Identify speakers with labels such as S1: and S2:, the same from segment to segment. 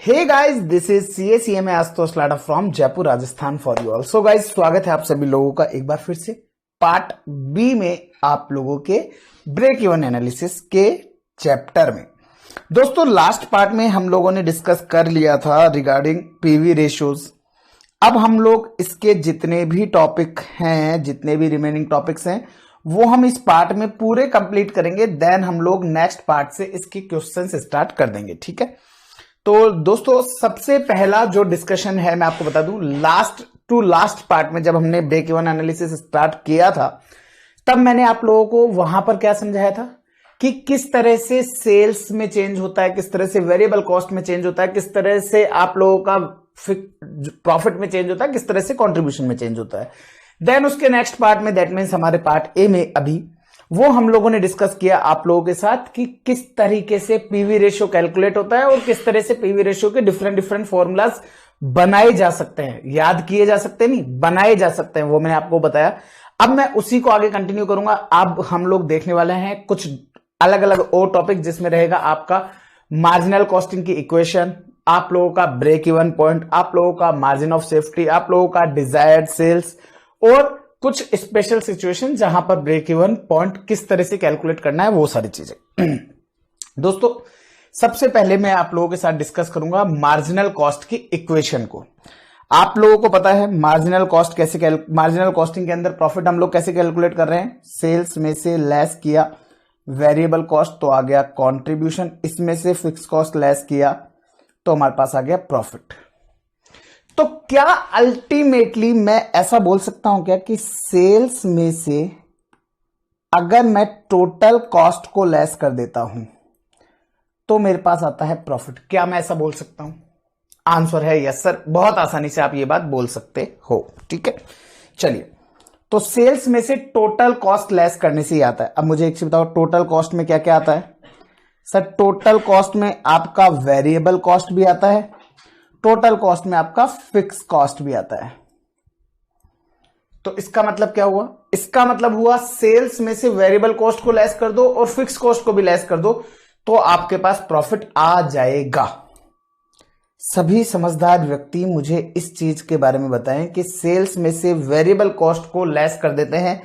S1: Hey guys, this is CACMA Ashutosh Lada from Jaipur Rajasthan for you all. So guys, स्वागत है आप सभी लोगों का एक बार फिर से पार्ट बी में आप लोगों के ब्रेक इवन एनालिसिस के चैप्टर में। दोस्तों, लास्ट पार्ट में हम लोगों ने डिस्कस कर लिया था रिगार्डिंग पीवी रेशियोज। अब हम लोग इसके जितने भी टॉपिक हैं, जितने भी रिमेनिंग टॉपिक्स हैं, वो हम इस पार्ट में पूरे कंप्लीट करेंगे। देन हम लोग नेक्स्ट पार्ट से इसके क्वेश्चंस स्टार्ट कर देंगे। ठीक है, तो दोस्तों सबसे पहला जो डिस्कशन है मैं आपको बता दूं, लास्ट टू लास्ट पार्ट में जब हमने ब्रेक इवन एनालिसिस स्टार्ट किया था, तब मैंने आप लोगों को वहां पर क्या समझाया था कि किस तरह से सेल्स में चेंज होता है, किस तरह से वेरिएबल कॉस्ट में चेंज होता है, किस तरह से आप लोगों का प्रॉफिट में चेंज होता है, किस तरह से कंट्रीब्यूशन में चेंज होता है। देन उसके नेक्स्ट पार्ट में, दैट मीन्स हमारे पार्ट ए में अभी, वो हम लोगों ने डिस्कस किया आप लोगों के साथ कि किस तरीके से पीवी रेशियो कैलकुलेट होता है और किस तरह से पीवी रेशियो के डिफरेंट डिफरेंट फॉर्मूलाज बनाए जा सकते हैं। याद किए जा सकते हैं, नहीं बनाए जा सकते हैं, वो मैंने आपको बताया। अब मैं उसी को आगे कंटिन्यू करूंगा। अब हम लोग देखने वाले हैं कुछ अलग अलग और टॉपिक, जिसमें रहेगा आपका मार्जिनल कॉस्टिंग की इक्वेशन, आप लोगों का ब्रेक इवन पॉइंट, आप लोगों का मार्जिन ऑफ सेफ्टी, आप लोगों का डिजायर्ड सेल्स और कुछ स्पेशल सिचुएशन जहां पर ब्रेक इवन पॉइंट किस तरह से कैलकुलेट करना है, वो सारी चीजें। दोस्तों, सबसे पहले मैं आप लोगों के साथ डिस्कस करूंगा मार्जिनल कॉस्ट की इक्वेशन को। आप लोगों को पता है मार्जिनल कॉस्ट कैसे मार्जिनल कॉस्टिंग के अंदर प्रॉफिट हम लोग कैसे कैलकुलेट कर रहे हैं। सेल्स में से लेस किया वेरिएबल कॉस्ट तो आ गया कंट्रीब्यूशन, इसमें से फिक्स कॉस्ट लेस किया तो हमारे पास आ गया प्रॉफिट। तो क्या अल्टीमेटली मैं ऐसा बोल सकता हूं क्या कि सेल्स में से अगर मैं टोटल कॉस्ट को लेस कर देता हूं तो मेरे पास आता है प्रॉफिट? क्या मैं ऐसा बोल सकता हूं? आंसर है यस सर। बहुत आसानी से आप ये बात बोल सकते हो। ठीक है, चलिए, तो सेल्स में से टोटल कॉस्ट लेस करने से ही आता है। अब मुझे एक चीज बताओ, टोटल कॉस्ट में क्या क्या आता है? सर, टोटल कॉस्ट में आपका वेरिएबल कॉस्ट भी आता है, टोटल कॉस्ट में आपका फिक्स कॉस्ट भी आता है। तो इसका मतलब क्या हुआ? इसका मतलब हुआ सेल्स में से वेरिएबल कॉस्ट को लेस कर दो और फिक्स कॉस्ट को भी लेस कर दो तो आपके पास प्रॉफिट आ जाएगा। सभी समझदार व्यक्ति मुझे इस चीज के बारे में बताएं कि सेल्स में से वेरिएबल कॉस्ट को लेस कर देते हैं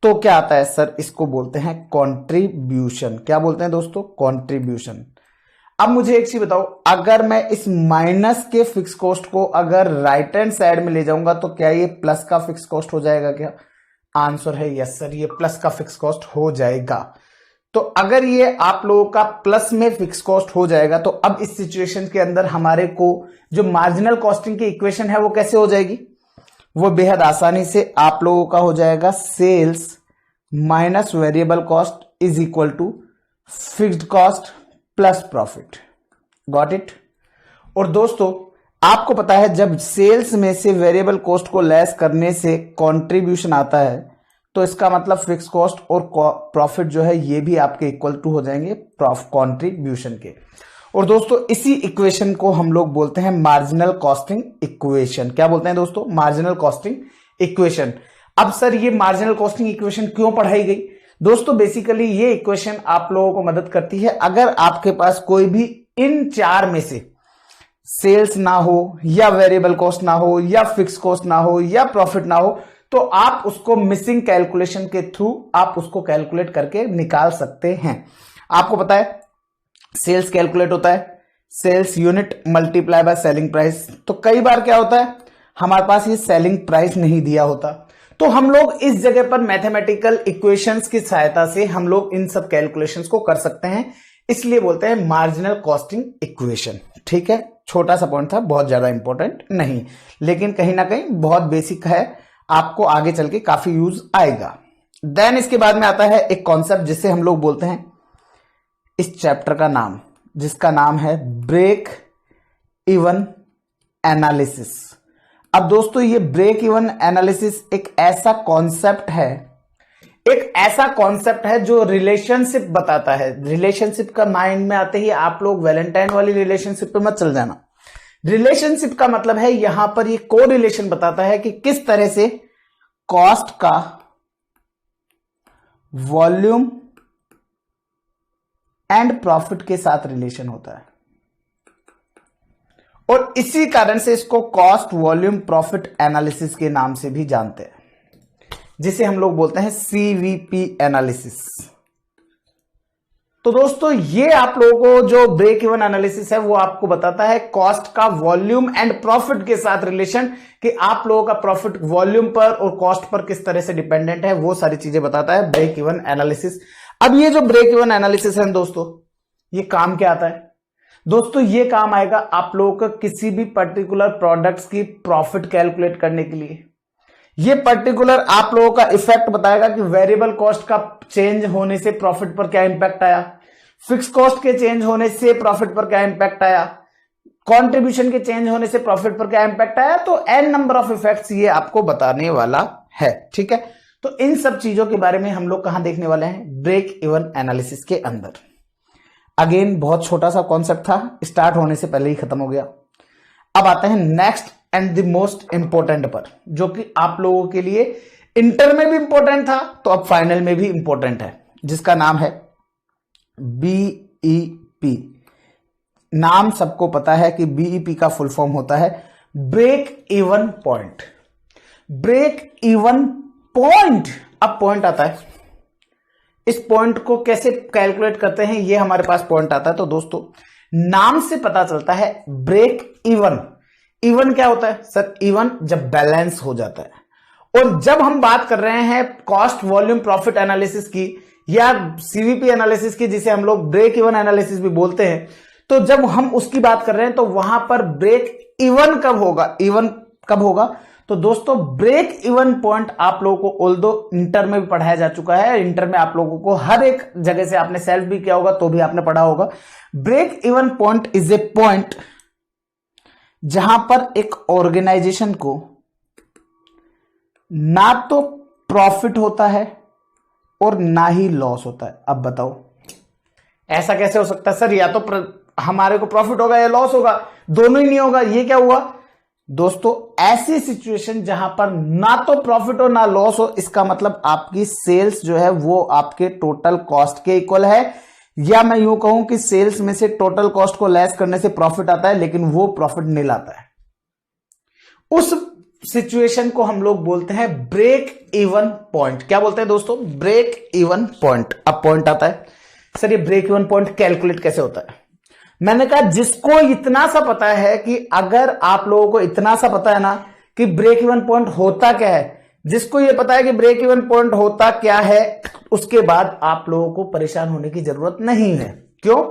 S1: तो क्या आता है? सर, इसको बोलते हैं कंट्रीब्यूशन। क्या बोलते हैं दोस्तों? कंट्रीब्यूशन। अब मुझे एक चीज बताओ, अगर मैं इस माइनस के फिक्स कॉस्ट को अगर राइट हैंड साइड में ले जाऊंगा तो क्या ये प्लस का फिक्स कॉस्ट हो जाएगा? क्या आंसर है? यस सर, ये प्लस का फिक्स कॉस्ट हो जाएगा। तो अगर ये आप लोगों का प्लस में फिक्स कॉस्ट हो जाएगा तो अब इस सिचुएशन के अंदर हमारे को जो मार्जिनल कॉस्टिंग की इक्वेशन है वो कैसे हो जाएगी? वो बेहद आसानी से आप लोगों का हो जाएगा sales minus variable cost is equal to fixed cost plus profit. Got it? और दोस्तों, आपको पता है जब सेल्स में से वेरिएबल कॉस्ट को लेस करने से कंट्रीब्यूशन आता है तो इसका मतलब फिक्स कॉस्ट और प्रॉफिट जो है ये भी आपके इक्वल टू हो जाएंगे कंट्रीब्यूशन के। और दोस्तों, इसी इक्वेशन को हम लोग बोलते हैं मार्जिनल कॉस्टिंग इक्वेशन। क्या बोलते हैं दोस्तों? Marginal costing equation. अब सर, ये मार्जिनल कॉस्टिंग इक्वेशन क्यों पढ़ाई गई? दोस्तों, बेसिकली ये इक्वेशन आप लोगों को मदद करती है अगर आपके पास कोई भी इन चार में से सेल्स ना हो या वेरिएबल कॉस्ट ना हो या फिक्स कॉस्ट ना हो या प्रॉफिट ना हो, तो आप उसको मिसिंग कैलकुलेशन के थ्रू आप उसको कैलकुलेट करके निकाल सकते हैं। आपको पता है सेल्स कैलकुलेट होता है sales unit multiply by selling price. तो कई बार क्या होता है, हमारे पास ये सेलिंग प्राइस नहीं दिया होता, तो हम लोग इस जगह पर मैथमेटिकल इक्वेशंस की सहायता से हम लोग इन सब कैलकुलेशंस को कर सकते हैं। इसलिए बोलते हैं मार्जिनल कॉस्टिंग इक्वेशन। ठीक है, छोटा सा पॉइंट था, बहुत ज्यादा इंपॉर्टेंट नहीं, लेकिन कहीं ना कहीं बहुत बेसिक है, आपको आगे चल के काफी यूज आएगा। देन इसके बाद में आता है एक कॉन्सेप्ट जिसे हम लोग बोलते हैं इस चैप्टर का नाम, जिसका नाम है ब्रेक इवन एनालिसिस। अब दोस्तों, ये ब्रेक इवन एनालिसिस एक ऐसा कॉन्सेप्ट है जो रिलेशनशिप बताता है। रिलेशनशिप का माइंड में आते ही आप लोग वैलेंटाइन वाली रिलेशनशिप पे मत चल जाना। रिलेशनशिप का मतलब है यहां पर ये को रिलेशन बताता है कि किस तरह से कॉस्ट का वॉल्यूम एंड प्रॉफिट के साथ रिलेशन होता है। और इसी कारण से इसको कॉस्ट वॉल्यूम प्रॉफिट एनालिसिस के नाम से भी जानते हैं, जिसे हम लोग बोलते हैं सीवीपी एनालिसिस। तो दोस्तों ये आप लोगों को जो ब्रेक इवन एनालिसिस है वो आपको बताता है कॉस्ट का वॉल्यूम एंड प्रॉफिट के साथ रिलेशन, कि आप लोगों का प्रॉफिट वॉल्यूम पर और कॉस्ट पर किस तरह से डिपेंडेंट है, वो सारी चीजें बताता है ब्रेक इवन एनालिसिस। अब ये जो ब्रेक इवन एनालिसिस है दोस्तों, ये काम क्या आता है दोस्तों? ये काम आएगा आप लोगों को किसी भी पर्टिकुलर प्रोडक्ट्स की प्रॉफिट कैलकुलेट करने के लिए। ये पर्टिकुलर आप लोगों का इफेक्ट बताएगा कि वेरिएबल कॉस्ट का चेंज होने से प्रॉफिट पर क्या इंपैक्ट आया, फिक्स कॉस्ट के चेंज होने से प्रॉफिट पर क्या इंपैक्ट आया, कंट्रीब्यूशन के चेंज होने से प्रॉफिट पर क्या इंपैक्ट आया। तो एन नंबर ऑफ इफेक्ट्स ये आपको बताने वाला है, ठीक है। तो इन सब चीजों के बारे में हम लोग कहां देखने वाले हैं? ब्रेक इवन एनालिसिस के अंदर। अगेन बहुत छोटा सा कॉन्सेप्ट था, स्टार्ट होने से पहले ही खत्म हो गया। अब आते हैं next and the most important पर, जो कि आप लोगों के लिए इंटर में भी इंपॉर्टेंट था तो अब फाइनल में भी इंपॉर्टेंट है, जिसका नाम है बीईपी। नाम सबको पता है कि बीईपी का फुल फॉर्म होता है break even point. Break even point, अब पॉइंट आता है, इस पॉइंट को कैसे कैलकुलेट करते हैं, ये हमारे पास पॉइंट आता है। तो दोस्तों नाम से पता चलता है ब्रेक इवन। इवन क्या होता है सर? इवन जब बैलेंस हो जाता है। और जब हम बात कर रहे हैं कॉस्ट वॉल्यूम प्रॉफिट एनालिसिस की या सीवीपी एनालिसिस की, जिसे हम लोग ब्रेक इवन एनालिसिस भी बोलते हैं, तो जब हम उसकी बात कर रहे हैं तो वहां पर ब्रेक इवन कब होगा? इवन कब होगा? तो दोस्तों ब्रेक इवन पॉइंट आप लोगों को ऑल्दो इंटर में भी पढ़ाया जा चुका है, इंटर में आप लोगों को हर एक जगह से आपने सेल्फ भी किया होगा तो भी आपने पढ़ा होगा। Break even point is a point जहां पर एक ऑर्गेनाइजेशन को ना तो प्रॉफिट होता है और ना ही लॉस होता है। अब बताओ ऐसा कैसे हो सकता है सर? या तो हमारे को प्रॉफिट होगा या लॉस होगा, दोनों ही नहीं होगा। ये क्या हुआ दोस्तों? ऐसी सिचुएशन जहां पर ना तो प्रॉफिट हो ना लॉस हो, इसका मतलब आपकी सेल्स जो है वो आपके टोटल कॉस्ट के इक्वल है, या मैं यूं कहूं कि सेल्स में से टोटल कॉस्ट को लेस करने से प्रॉफिट आता है, लेकिन वो प्रॉफिट नहीं लाता है। उस सिचुएशन को हम लोग बोलते हैं ब्रेक इवन पॉइंट। क्या बोलते हैं दोस्तों? Break even point. अब पॉइंट आता है सर, ये ब्रेक इवन पॉइंट कैलकुलेट कैसे होता है? मैंने कहा जिसको इतना सा पता है कि अगर आप लोगों को इतना सा पता है ना कि ब्रेक इवन पॉइंट होता क्या है, जिसको ये पता है कि ब्रेक इवन पॉइंट होता क्या है, उसके बाद आप लोगों को परेशान होने की जरूरत नहीं है। क्यों?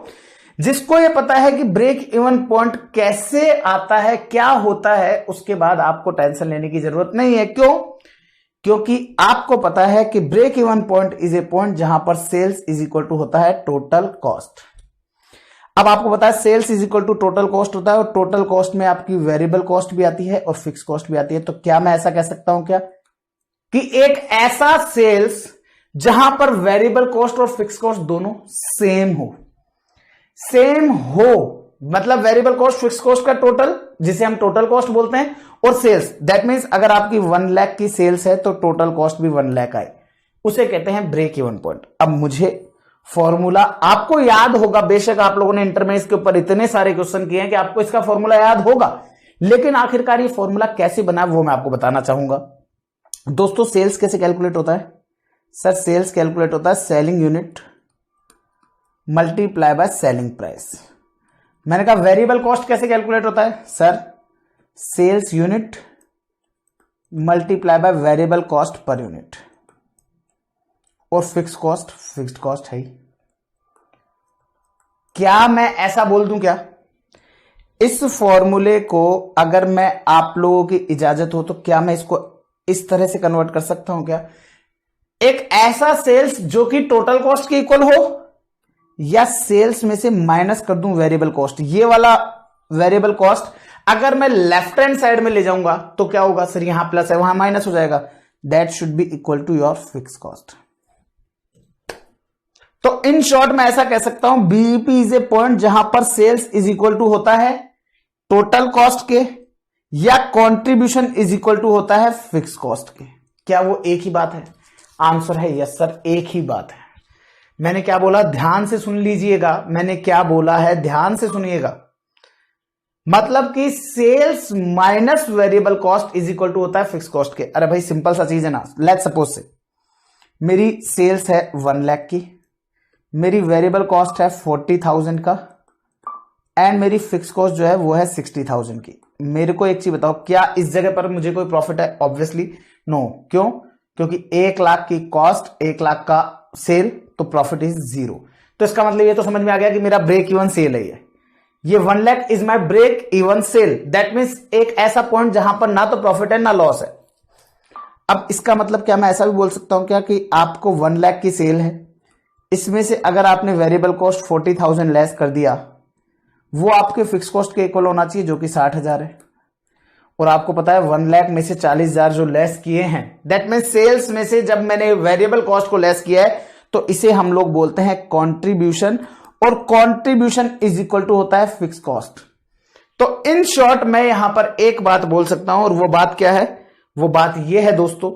S1: जिसको ये पता है कि ब्रेक इवन पॉइंट कैसे आता है, क्या होता है, उसके बाद आपको टेंशन लेने की जरूरत नहीं है। क्यों? क्योंकि आपको पता है कि break even point is a point जहां पर सेल्स इज इक्वल टू होता है टोटल कॉस्ट। अब आपको पता है sales is equal to total cost होता है, और टोटल कॉस्ट में आपकी वेरिएबल कॉस्ट भी आती है और फिक्स कॉस्ट भी आती है। तो क्या मैं ऐसा कह सकता हूं क्या कि एक ऐसा सेल्स जहां पर वेरिएबल कॉस्ट और फिक्स कॉस्ट दोनों सेम हो? सेम हो मतलब वेरिएबल कॉस्ट फिक्स कॉस्ट का टोटल, जिसे हम टोटल कॉस्ट बोलते हैं, और सेल्स, दैट मींस अगर आपकी 1 लाख की सेल्स है तो टोटल कॉस्ट भी 1 लाख आए, उसे कहते हैं ब्रेक इवन पॉइंट। अब मुझे फॉर्मूला आपको याद होगा, बेशक आप लोगों ने इंटर में इसके ऊपर इतने सारे क्वेश्चन किए हैं कि आपको इसका फॉर्मूला याद होगा, लेकिन आखिरकार ये फॉर्मूला कैसे बना वो मैं आपको बताना चाहूंगा। दोस्तों सेल्स कैसे कैलकुलेट होता है सर? सेल्स कैलकुलेट होता है selling unit multiply by selling price. मैंने कहा वेरिएबल कॉस्ट कैसे कैलकुलेट होता है sir? Sales unit multiply by variable cost per unit, और फिक्स कॉस्ट फिक्स्ड कॉस्ट है। क्या मैं ऐसा बोल दूं क्या? इस फॉर्मूले को अगर मैं आप लोगों की इजाजत हो तो क्या मैं इसको इस तरह से कन्वर्ट कर सकता हूं क्या? एक ऐसा सेल्स जो कि टोटल कॉस्ट के इक्वल हो, या सेल्स में से माइनस कर दूं वेरिएबल कॉस्ट। ये वाला वेरिएबल कॉस्ट अगर मैं लेफ्ट हैंड साइड में ले जाऊंगा तो क्या होगा सर? यहां प्लस है वहां माइनस हो जाएगा। That should be equal to your fix cost. तो इन शॉर्ट मैं ऐसा कह सकता हूं बीईपी इज ए पॉइंट जहां पर सेल्स इज इक्वल टू होता है टोटल कॉस्ट के, या कंट्रीब्यूशन इज इक्वल टू होता है फिक्स कॉस्ट के। क्या वो एक ही बात है? आंसर है यस सर, एक ही बात है। मैंने क्या बोला ध्यान से सुन लीजिएगा, मैंने क्या बोला है ध्यान से सुनिएगा। मतलब कि sales minus variable cost is equal to होता है फिक्स कॉस्ट के। अरे भाई सिंपल सा चीज है ना। लेट्स सपोज से मेरी सेल्स है 1 लाख की, मेरी वेरिएबल कॉस्ट है 40,000 का, एंड मेरी फिक्स कॉस्ट जो है वो है 60,000 की। मेरे को एक चीज बताओ, क्या इस जगह पर मुझे कोई प्रॉफिट है? Obviously no. क्यों? क्योंकि 1 लाख की कॉस्ट, 1 लाख का सेल, तो प्रॉफिट इज 0। तो इसका मतलब ये तो समझ में आ गया कि मेरा ब्रेक इवन सेल है ये 1 lakh is my break even sale. That means एक ऐसा पॉइंट जहां पर ना तो प्रॉफिट है ना लॉस है। अब इसका मतलब क्या मैं ऐसा भी बोल सकता हूं क्या कि आपको 1 लाख की सेल है, इसमें से अगर आपने वेरिएबल कॉस्ट 40,000 लेस कर दिया, वो आपके फिक्स कॉस्ट के इक्वल होना चाहिए जो कि 60,000 है। और आपको पता है 1 लाख में से 40,000 जो लेस किए हैं, दैट मीन सेल्स में से जब मैंने वेरिएबल कॉस्ट को लेस किया है, तो इसे हम लोग बोलते हैं कॉन्ट्रीब्यूशन, और कॉन्ट्रीब्यूशन इज इक्वल टू होता है फिक्स कॉस्ट। तो इन शॉर्ट मैं यहां पर एक बात बोल सकता हूं, और वो बात क्या है? वो बात यह है दोस्तों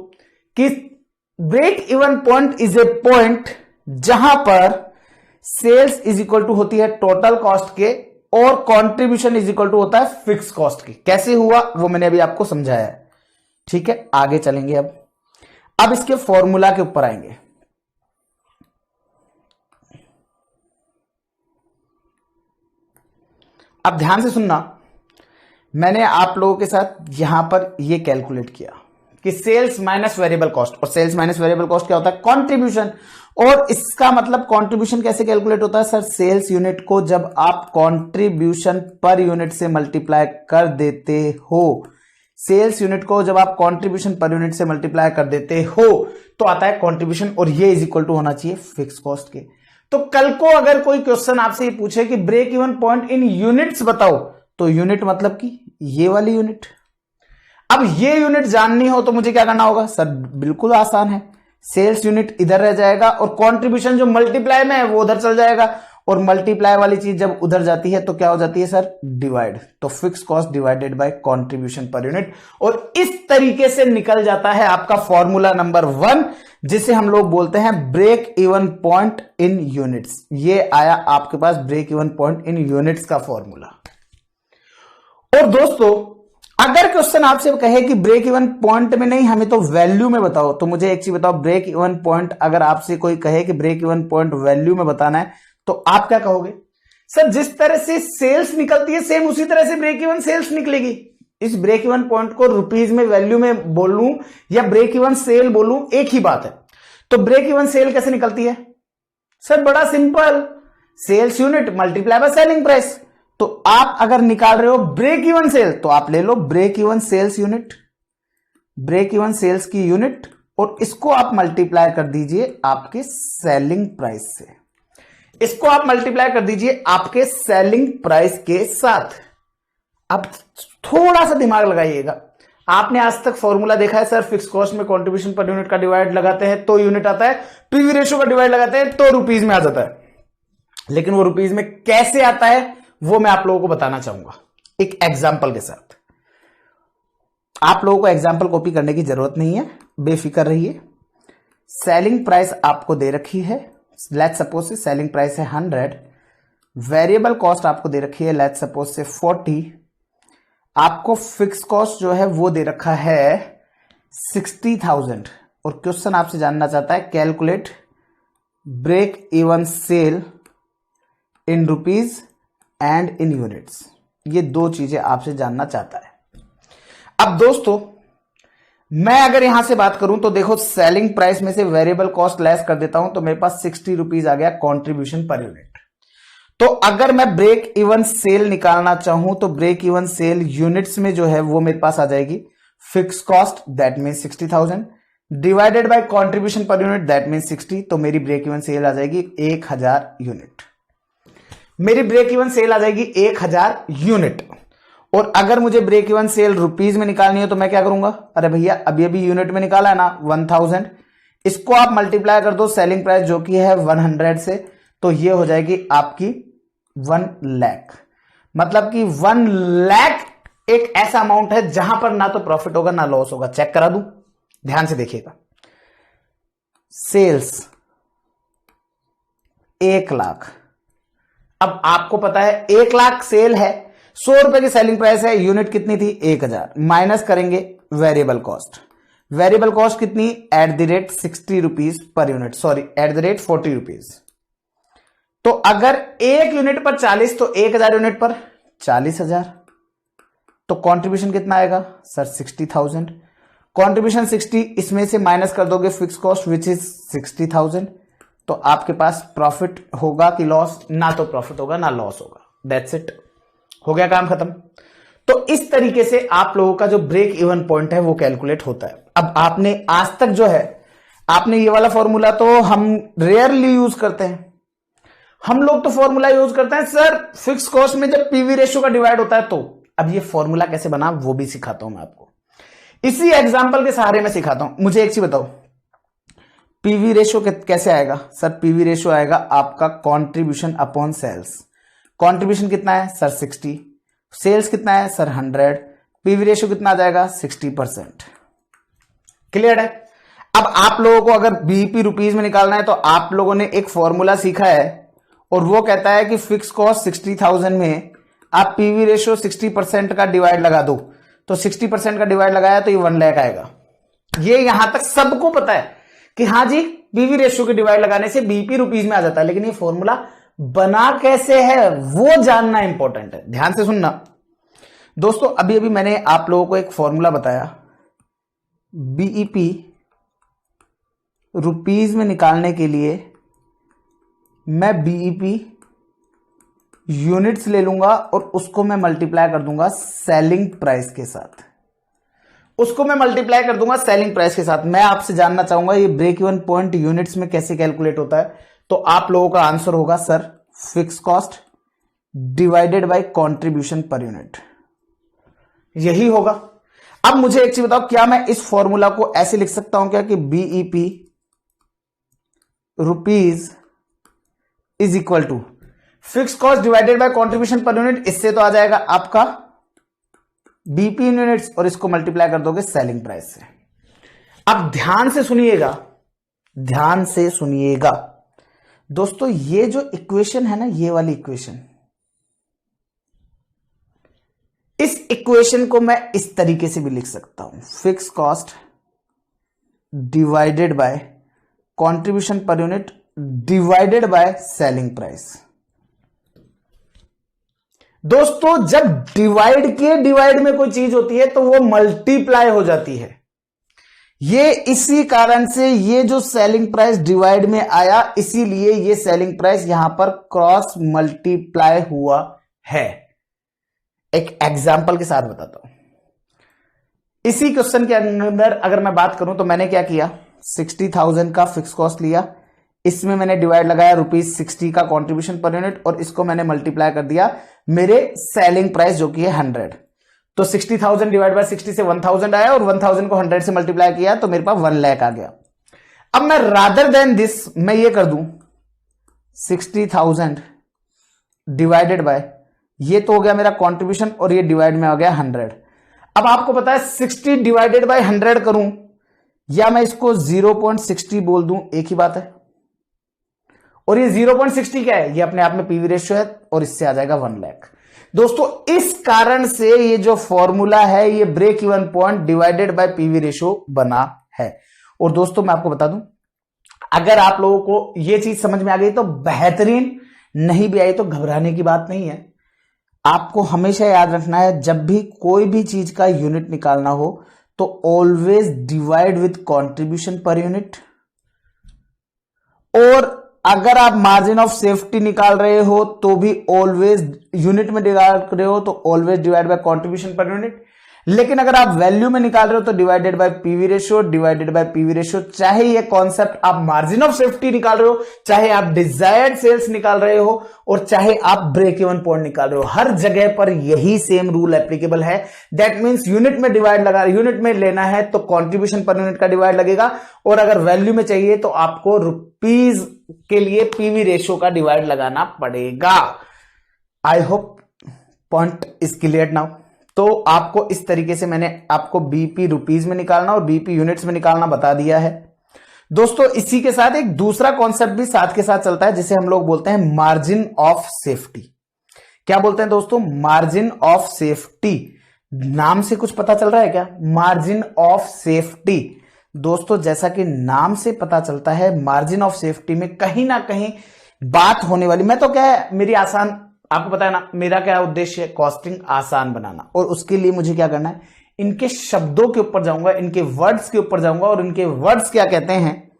S1: कि break even point is a point जहां पर सेल्स इज इक्वल टू होती है टोटल कॉस्ट के, और कंट्रीब्यूशन इज इक्वल टू होता है फिक्स कॉस्ट की। कैसे हुआ वो मैंने अभी आपको समझाया है। ठीक है, आगे चलेंगे। अब इसके फॉर्मूला के ऊपर आएंगे। अब ध्यान से सुनना, मैंने आप लोगों के साथ यहां पर यह कैलकुलेट किया कि सेल्स माइनस वेरिएबल कॉस्ट, और सेल्स माइनस वेरिएबल कॉस्ट क्या होता है? कंट्रीब्यूशन। और इसका मतलब कंट्रीब्यूशन कैसे कैलकुलेट होता है? सर, सेल्स यूनिट को जब आप कंट्रीब्यूशन पर यूनिट से मल्टीप्लाई कर देते हो, सेल्स यूनिट को जब आप कंट्रीब्यूशन पर यूनिट से मल्टीप्लाई कर देते हो, तो आता है कंट्रीब्यूशन, और ये इज इक्वल टू होना चाहिए फिक्स कॉस्ट के। तो कल को अगर कोई क्वेश्चन आपसे ये पूछे कि break even point in units बताओ, तो यूनिट मतलब कि ये वाली यूनिट। अब ये यूनिट जाननी हो तो मुझे क्या करना होगा? सर बिल्कुल आसान है, सेल्स यूनिट इधर रह जाएगा और कंट्रीब्यूशन जो मल्टीप्लाई में है वो उधर चल जाएगा, और मल्टीप्लाई वाली चीज जब उधर जाती है तो क्या हो जाती है सर? डिवाइड। तो fix cost divided by contribution per unit, और इस तरीके से निकल जाता है आपका फॉर्मूला नंबर 1, जिसे हम लोग बोलते हैं break even point in units. ये आया आपके पास break even point in units का फॉर्मूला। और दोस्तों, अगर क्वेश्चन आपसे कहे कि ब्रेक इवन पॉइंट में नहीं, हमें तो वैल्यू में बताओ, तो मुझे एक चीज बताओ, ब्रेक इवन पॉइंट अगर आपसे कोई कहे कि ब्रेक इवन पॉइंट वैल्यू में बताना है, तो आप क्या कहोगे? सर, जिस तरह से सेल्स निकलती है सेम उसी तरह से ब्रेक इवन सेल्स निकलेगी। इस ब्रेक इवन पॉइंट को रुपीज में वैल्यू में बोलूं या ब्रेक इवन सेल बोलूं, एक ही बात है। तो ब्रेक इवन सेल कैसे निकलती है? सर बड़ा simple, sales unit multiply by selling price. तो आप अगर निकाल रहे हो ब्रेक इवन सेल, तो आप ले लो break even sales unit, break even sales की यूनिट, और इसको आप मल्टीप्लाई कर दीजिए आपके सेलिंग प्राइस से। इसको आप मल्टीप्लाई कर दीजिए आपके सेलिंग प्राइस के साथ। अब थोड़ा सा दिमाग लगाइएगा, आपने आज तक फॉर्मूला देखा है सर, फिक्स कॉस्ट में कंट्रीब्यूशन पर यूनिट का डिवाइड लगाते हैं तो यूनिट आता है, पीवी रेशियो का डिवाइड लगाते हैं तो रुपीज में आ जाता है। लेकिन वो रुपीज में कैसे आता है वो मैं आप लोगों को बताना चाहूंगा एक एग्जाम्पल के साथ। आप लोगों को एग्जाम्पल कॉपी करने की जरूरत नहीं है, बेफिक्र रहिए। सेलिंग प्राइस आपको दे रखी है, लेट्स सपोज से सेलिंग प्राइस है 100, वेरिएबल कॉस्ट आपको दे रखी है लेट्स सपोज से 40, आपको फिक्स कॉस्ट जो है वो दे रखा है 60,000, और क्वेश्चन आपसे जानना चाहता है calculate break even sale in rupees and in units. ये दो चीजें आपसे जानना चाहता है। अब दोस्तों, मैं अगर यहां से बात करूं तो देखो, सेलिंग प्राइस में से वेरिएबल कॉस्ट लेस कर देता हूं तो मेरे पास 60 रुपीज आ गया कंट्रीब्यूशन पर यूनिट। तो अगर मैं ब्रेक इवन सेल निकालना चाहूं तो ब्रेक इवन सेल यूनिट्स में जो है वो मेरे पास आ जाएगी fix cost, that mean 60,000 divided by contribution per unit, that mean 60। तो मेरी ब्रेक इवन सेल आ जाएगी 1000 यूनिट। मेरी ब्रेक इवन सेल आ जाएगी 1000 यूनिट। और अगर मुझे ब्रेक इवन सेल रुपीज में निकालनी है तो मैं क्या करूंगा? अरे भैया, अभी अभी यूनिट में निकाला है ना 1000, इसको आप मल्टीप्लाई कर दो सेलिंग प्राइस जो कि है 100 से, तो ये हो जाएगी आपकी 1 लाख। मतलब कि 1 लाख एक ऐसा अमाउंट है जहां पर ना तो प्रॉफिट होगा ना लॉस होगा। चेक करा दूं, ध्यान से देखिएगा। सेल्स 1 लाख, अब आपको पता है 1 लाख सेल है 100 रुपए की सेलिंग प्राइस है, यूनिट कितनी थी 1000, माइनस करेंगे वेरिएबल कॉस्ट। वेरिएबल कॉस्ट कितनी at the rate 60 rupees per unit, sorry at the rate 40 rupees. तो अगर एक यूनिट पर 40 तो 1000 यूनिट पर 40,000, तो कंट्रीब्यूशन कितना आएगा सर 60,000। कंट्रीब्यूशन 60, इसमें से माइनस कर दोगे फिक्स कॉस्ट विच इज 60,000, तो आपके पास प्रॉफिट होगा कि लॉस, ना तो प्रॉफिट होगा ना लॉस होगा। दैट्स इट, हो गया काम खत्म। तो इस तरीके से आप लोगों का जो ब्रेक इवन पॉइंट है वो कैलकुलेट होता है। अब आपने आज तक जो है, आपने ये वाला फॉर्मूला तो हम रेयरली यूज करते हैं, हम लोग तो फॉर्मूला यूज करते हैं सर फिक्स कॉस्ट में जब पीवी रेशियो का डिवाइड होता है तो। अब ये फॉर्मूला कैसे बना वो भी सिखाता हूं मैं आपको, इसी एग्जांपल के सहारे में सिखाता हूं। मुझे एक चीज बताओ, पीवी रेशियो कैसे आएगा सर? पीवी रेशियो आएगा आपका कंट्रीब्यूशन अपॉन सेल्स। कंट्रीब्यूशन कितना है सर 60, सेल्स कितना है सर 100, पीवी रेशियो कितना आ जाएगा 60%। क्लियर है? अब आप लोगों को अगर बीईपी रुपीज में निकालना है तो आप लोगों ने एक फॉर्मूला सीखा है और वो कहता है कि फिक्स कॉस्ट 60,000 में आप पीवी रेशियो 60% का डिवाइड लगा दो, तो 60% का डिवाइड लगाया तो ये 1 लाख आएगा। ये यहां तक सबको पता है कि हाँ जी पीवी रेशियो के डिवाइड लगाने से बीईपी रुपीज में आ जाता है, लेकिन ये फॉर्मूला बना कैसे है वो जानना इंपॉर्टेंट है। ध्यान से सुनना दोस्तों, अभी अभी मैंने आप लोगों को एक फॉर्मूला बताया, बीईपी रुपीज में निकालने के लिए मैं बीईपी यूनिट्स ले लूंगा और उसको मैं मल्टीप्लाई कर दूंगा सेलिंग प्राइस के साथ, उसको मैं मल्टीप्लाई कर दूंगा सेलिंग प्राइस के साथ। मैं आपसे जानना चाहूंगा ये ब्रेक इवन पॉइंट यूनिट्स में कैसे कैलकुलेट होता है, तो आप लोगों का आंसर होगा sir fix cost divided by contribution per unit, यही होगा। अब मुझे एक चीज बताओ, क्या मैं इस फॉर्मूला को ऐसे लिख सकता हूं क्या कि BEP rupees is equal to fix cost divided by contribution per unit, इससे तो आ जाएगा आपका बीपी यूनिट्स और इसको मल्टीप्लाई कर दोगे सेलिंग प्राइस से। अब ध्यान से सुनिएगा, ध्यान से सुनिएगा दोस्तों, ये जो इक्वेशन है ना, ये वाली इक्वेशन, इस इक्वेशन को मैं इस तरीके से भी लिख सकता हूं, fix cost divided by contribution per unit divided by selling price. दोस्तों जब डिवाइड के डिवाइड में कोई चीज होती है तो वो मल्टीप्लाई हो जाती है, ये इसी कारण से ये जो सेलिंग प्राइस डिवाइड में आया, इसीलिए ये सेलिंग प्राइस यहां पर क्रॉस मल्टीप्लाई हुआ है। एक एग्जांपल के साथ बताता हूं, इसी क्वेश्चन के अंदर अगर मैं बात करूं तो मैंने क्या किया, 60,000 का फिक्स कॉस्ट लिया, इसमें मैंने डिवाइड लगाया ₹60 का कंट्रीब्यूशन पर यूनिट और इसको मैंने मल्टीप्लाई कर दिया मेरे सेलिंग प्राइस जो कि है 100। तो 60,000 डिवाइड बाय 60 से 1000 आया और 1000 को 100 से मल्टीप्लाई किया तो मेरे पास 1 लाख आ गया। अब मैं रादर देन दिस मैं ये कर दूं 60,000 डिवाइडेड बाय, ये तो हो गया मेरा कंट्रीब्यूशन और ये डिवाइड में आ गया 100। अब आपको पता है 60 डिवाइडेड बाय 100 करूं या मैं इसको 0.60 बोल दूं, एक ही बात है। और ये 0.60 क्या है, ये अपने आप में पीवी रेशियो है और इससे आ जाएगा 1 लाख। दोस्तों इस कारण से ये जो फॉर्मूला है ये break even point divided by PV ratio बना है। और दोस्तों मैं आपको बता दूं, अगर आप लोगों को ये चीज समझ में आ गई तो बेहतरीन, नहीं भी आई तो घबराने की बात नहीं है। आपको हमेशा याद रखना है जब भी कोई भी चीज का यूनिट निकालना हो तो always divide with contribution per unit, और अगर आप मार्जिन ऑफ सेफ्टी निकाल रहे हो तो भी ऑलवेज यूनिट में डिवाइड कर रहे हो तो always divide by contribution per unit. लेकिन अगर आप वैल्यू में निकाल रहे हो तो divided by PV ratio, divided by PV ratio. चाहे ये कॉन्सेप्ट आप मार्जिन ऑफ सेफ्टी निकाल रहे हो, चाहे आप डिजायर्ड सेल्स निकाल रहे हो और चाहे आप ब्रेक इवन पॉइंट निकाल रहे हो, हर जगह पर यही सेम रूल एप्लीकेबल है। दैट मींस यूनिट में डिवाइड लगा, यूनिट में लेना है तो कंट्रीब्यूशन पर यूनिट का डिवाइड लगेगा, और अगर वैल्यू में चाहिए तो आपको रुपीज के लिए पीवी रेशियो का डिवाइड लगाना पड़ेगा। I hope point is clear now. तो आपको इस तरीके से मैंने आपको बीपी रुपीज में निकालना और बीपी यूनिट्स में निकालना बता दिया है। दोस्तों इसी के साथ एक दूसरा कॉन्सेप्ट भी साथ के साथ चलता है जिसे हम लोग बोलते हैं मार्जिन ऑफ सेफ्टी। क्या बोलते हैं दोस्तों? Margin of safety. नाम से कुछ पता चल रहा है क्या? Margin of safety. दोस्तों जैसा कि नाम से पता चलता है, मार्जिन ऑफ सेफ्टी में कहीं ना कहीं बात होने वाली। मैं तो क्या है, मेरी आसान, आपको पता है ना मेरा क्या उद्देश्य है? कॉस्टिंग आसान बनाना। और उसके लिए मुझे क्या करना है? इनके शब्दों के ऊपर जाऊंगा, इनके वर्ड्स के ऊपर जाऊंगा, और इनके वर्ड्स क्या कहते हैं?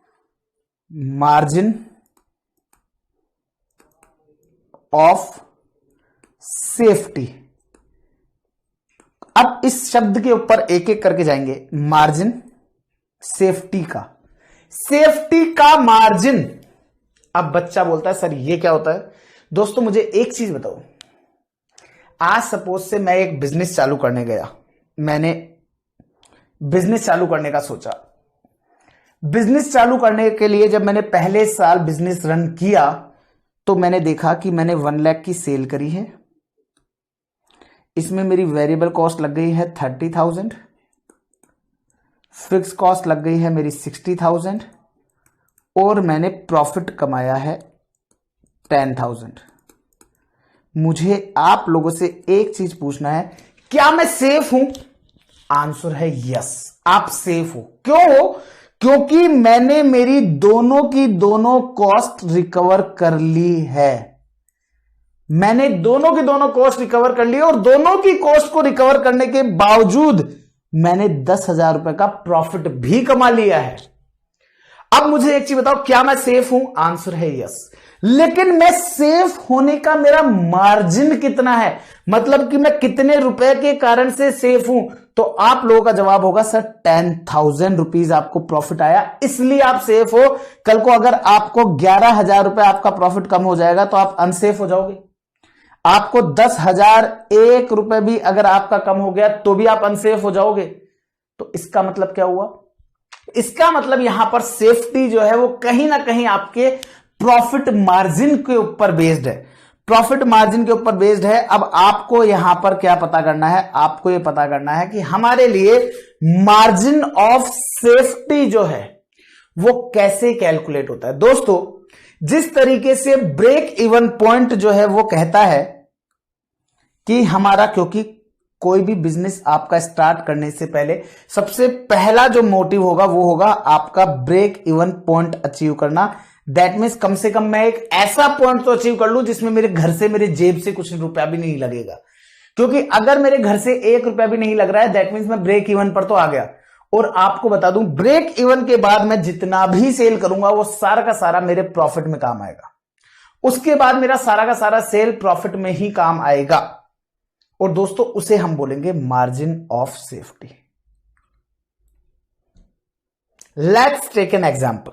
S1: Margin of safety. अब इस शब्द के ऊपर एक एक करके जाएंगे। मार्जिन सेफ्टी का मार्जिन। अब बच्चा बोलता है सर ये क्या होता है? दोस्तों मुझे एक चीज बताओ, आज सपोज से मैं एक बिजनेस चालू करने गया, मैंने बिजनेस चालू करने का सोचा। बिजनेस चालू करने के लिए जब मैंने पहले साल बिजनेस रन किया तो मैंने देखा कि मैंने 1 लाख की सेल करी है। इसमें मेरी वेरिएबल कॉस्ट लग गई है 30,000, फिक्स कॉस्ट लग गई है मेरी 60,000, और मैंने प्रॉफिट कमाया है 10,000। मुझे आप लोगों से एक चीज पूछना है, क्या मैं सेफ हूं? आंसर है यस, आप सेफ हो। क्यों हो? क्योंकि मैंने मेरी दोनों की दोनों कॉस्ट रिकवर कर ली है। मैंने दोनों की दोनों कॉस्ट रिकवर कर ली, और दोनों की कॉस्ट को रिकवर करने के बावजूद मैंने 10,000 रुपए का प्रॉफिट भी कमा लिया है। अब मुझे एक चीज बताओ, क्या मैं सेफ हूं? आंसर है यस। लेकिन मैं सेफ होने का मेरा मार्जिन कितना है, मतलब कि मैं कितने रुपए के कारण से सेफ हूं? तो आप लोगों का जवाब होगा सर 10,000 रुपीज आपको प्रॉफिट आया, इसलिए आप सेफ हो। कल को अगर आपको 11,000 रुपए आपका प्रॉफिट कम हो जाएगा तो आप अनसेफ हो जाओगे। आपको 10,001 रुपए भी अगर आपका कम हो गया तो भी आप अनसेफ हो जाओगे। तो इसका मतलब क्या हुआ? इसका मतलब यहां पर सेफ्टी जो है वो कहीं ना कहीं आपके प्रॉफिट मार्जिन के ऊपर बेस्ड है। प्रॉफिट मार्जिन के ऊपर बेस्ड है। अब आपको यहां पर क्या पता करना है? आपको यह पता करना है कि हमारे लिए मार्जिन ऑफ सेफ्टी जो है वो कैसे कैलकुलेट होता है। दोस्तों जिस तरीके से ब्रेक इवन पॉइंट जो है वो कहता है कि हमारा, क्योंकि कोई भी बिजनेस आपका स्टार्ट करने से पहले सबसे पहला जो मोटिव होगा वो होगा आपका ब्रेक इवन पॉइंट अचीव करना। दैट मीन्स कम से कम मैं एक ऐसा पॉइंट तो अचीव कर लूं जिसमें मेरे घर से, मेरे जेब से कुछ रुपया भी नहीं लगेगा। क्योंकि अगर मेरे घर से 1 रुपया भी नहीं लग रहा है, दैट मीन्स मैं ब्रेक इवन पर तो आ गया। और आपको बता दूं, ब्रेक इवन के बाद मैं जितना भी सेल करूंगा वो सारा का सारा मेरे प्रॉफिट में काम आएगा। उसके बाद मेरा सारा का सारा सेल प्रॉफिट में ही काम आएगा। और दोस्तों उसे हम बोलेंगे margin of safety. Let's take an example.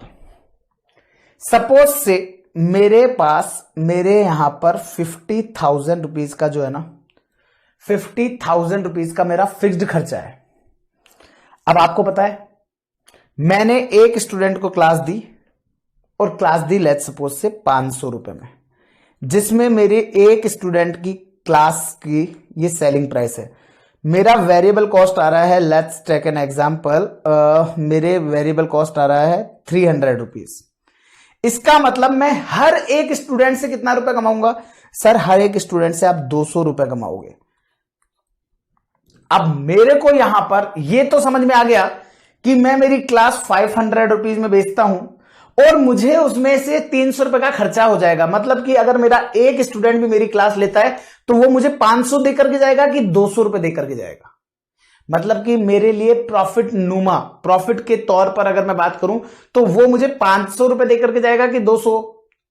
S1: Suppose से मेरे पास, मेरे यहां पर 50,000 रुपीज का जो है ना, 50,000 रुपीज का मेरा फिक्स्ड खर्चा है। अब आपको पता है मैंने एक स्टूडेंट को क्लास दी, और क्लास दी लेट्स सपोज से 500 रुपए में, जिसमें मेरे एक स्टूडेंट की क्लास की ये सेलिंग प्राइस है। मेरा वेरिएबल कॉस्ट आ रहा है, लेट्स टेक एन एग्जांपल, मेरे वेरिएबल कॉस्ट आ रहा है 300 रुपीज। इसका मतलब मैं हर एक स्टूडेंट से कितना रुपए कमाऊंगा? सर हर एक स्टूडेंट से आप 200 रुपए कमाओगे। अब मेरे को यहां पर ये तो समझ में आ गया कि मैं मेरी क्लास 500 रुपीज में बेचता हूं, और मुझे उसमें से 300 रुपए का खर्चा हो जाएगा। मतलब कि अगर मेरा एक स्टूडेंट भी मेरी क्लास लेता है तो वो मुझे 500 देकर के जाएगा कि 200 रुपए देकर के जाएगा। मतलब कि मेरे लिए प्रॉफिट नुमा, प्रॉफिट के तौर पर अगर मैं बात करूं तो वो मुझे 500 रुपए देकर के जाएगा कि 200।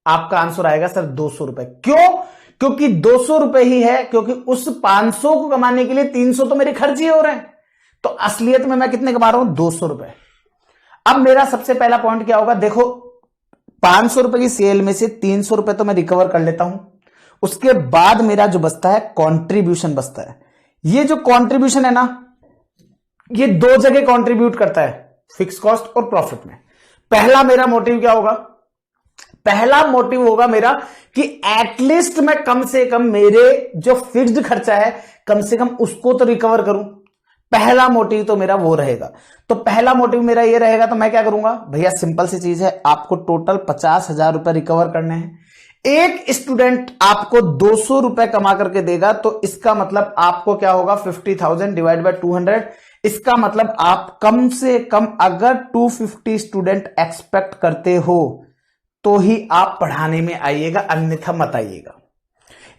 S1: आपका आंसर आएगा सर 200 रुपए। क्यों? क्योंकि 200 रुपए ही है, क्योंकि उस 500 को कमाने के लिए 300 तो मेरे खर्च ही हो रहे हैं। तो असलियत में मैं कितने कमा रहा हूं? 200 रुपए। अब मेरा सबसे पहला पॉइंट क्या होगा? देखो 500 रुपए की सेल में से 300 रुपए तो मैं रिकवर कर लेता हूं। उसके बाद मेरा जो बचता है कंट्रीब्यूशन बचता है। ये जो कंट्रीब्यूशन है ना, ये 2 जगह कंट्रीब्यूट करता है, फिक्स कॉस्ट और प्रॉफिट में। पहला मेरा मोटिव क्या होगा? पहला मोटिव होगा मेरा कि एटलीस्ट मैं कम से कम मेरे जो फिक्स्ड खर्चा है कम से कम उसको तो रिकवर करूं। पहला मोटिव तो मेरा वो रहेगा। तो पहला मोटिव मेरा ये रहेगा, तो मैं क्या करूंगा? भैया सिंपल सी चीज है, आपको टोटल 50,000 रुपए रिकवर करने हैं। एक स्टूडेंट आपको 200 रुपए कमा करके देगा, तो इसका मतलब आपको क्या होगा, 50,000 डिवाइड बाय 200। इसका मतलब आप कम से कम अगर 250 स्टूडेंट एक्सपेक्ट करते हो तो ही आप पढ़ाने में आइएगा, अन्यथा मत आइएगा।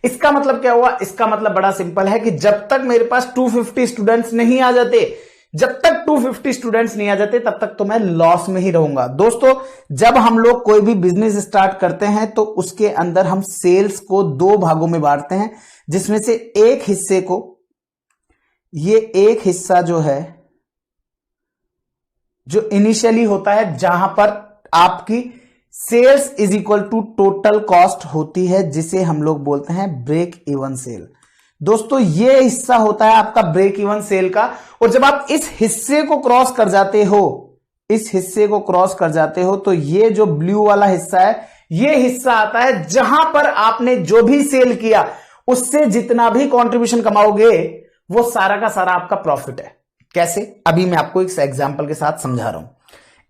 S1: इसका मतलब क्या हुआ, इसका मतलब बड़ा सिंपल है कि जब तक मेरे पास 250 स्टूडेंट्स नहीं आ जाते, जब तक 250 स्टूडेंट्स नहीं आ जाते तब तक तो मैं लॉस में ही रहूंगा। दोस्तों, जब हम लोग कोई भी बिजनेस स्टार्ट करते हैं तो उसके अंदर हम सेल्स को 2 भागों में बांटते हैं, जिसमें से एक हिस्से को, ये एक हिस्सा जो है, जो इनिशियली होता है, जहां पर आपकी sales is equal to total cost होती है, जिसे हम लोग बोलते हैं ब्रेक इवन सेल। दोस्तों, ये हिस्सा होता है आपका ब्रेक इवन सेल का, और जब आप इस हिस्से को क्रॉस कर जाते हो, इस हिस्से को क्रॉस कर जाते हो, तो ये जो ब्लू वाला हिस्सा है, ये हिस्सा आता है जहां पर आपने जो भी सेल किया उससे जितना भी कंट्रीब्यूशन कमाओगे वो सारा का सारा आपका प्रॉफिट है। कैसे, अभी मैं आपको एक एग्जांपल के साथ समझा रहा हूं।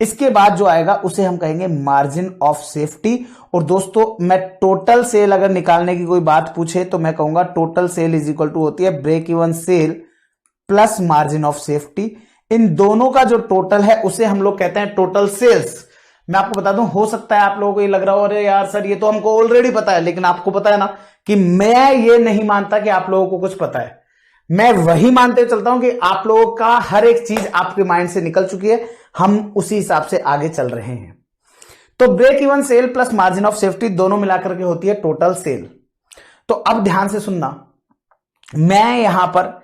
S1: इसके बाद जो आएगा उसे हम कहेंगे मार्जिन ऑफ सेफ्टी। और दोस्तों, मैं टोटल सेल अगर निकालने की कोई बात पूछे तो मैं कहूंगा total sale is equal to होती है break even sale plus margin of safety. इन दोनों का जो टोटल है उसे हम लोग कहते हैं टोटल सेल्स। मैं आपको बता दूं, हो सकता है आप लोगों को ये लग रहा हो, अरे यार सर ये तो हमको ऑलरेडी पता है, लेकिन आपको पता है ना कि मैं ये नहीं मानता कि आप लोगों को कुछ पता है। मैं वही मानते चलता हूं कि आप लोगों का हर एक चीज आपके माइंड से निकल चुकी है, हम उसी हिसाब से आगे चल रहे हैं। तो break even sale plus margin of safety दोनों मिलाकर के होती है टोटल सेल। तो अब ध्यान से सुनना, मैं यहां पर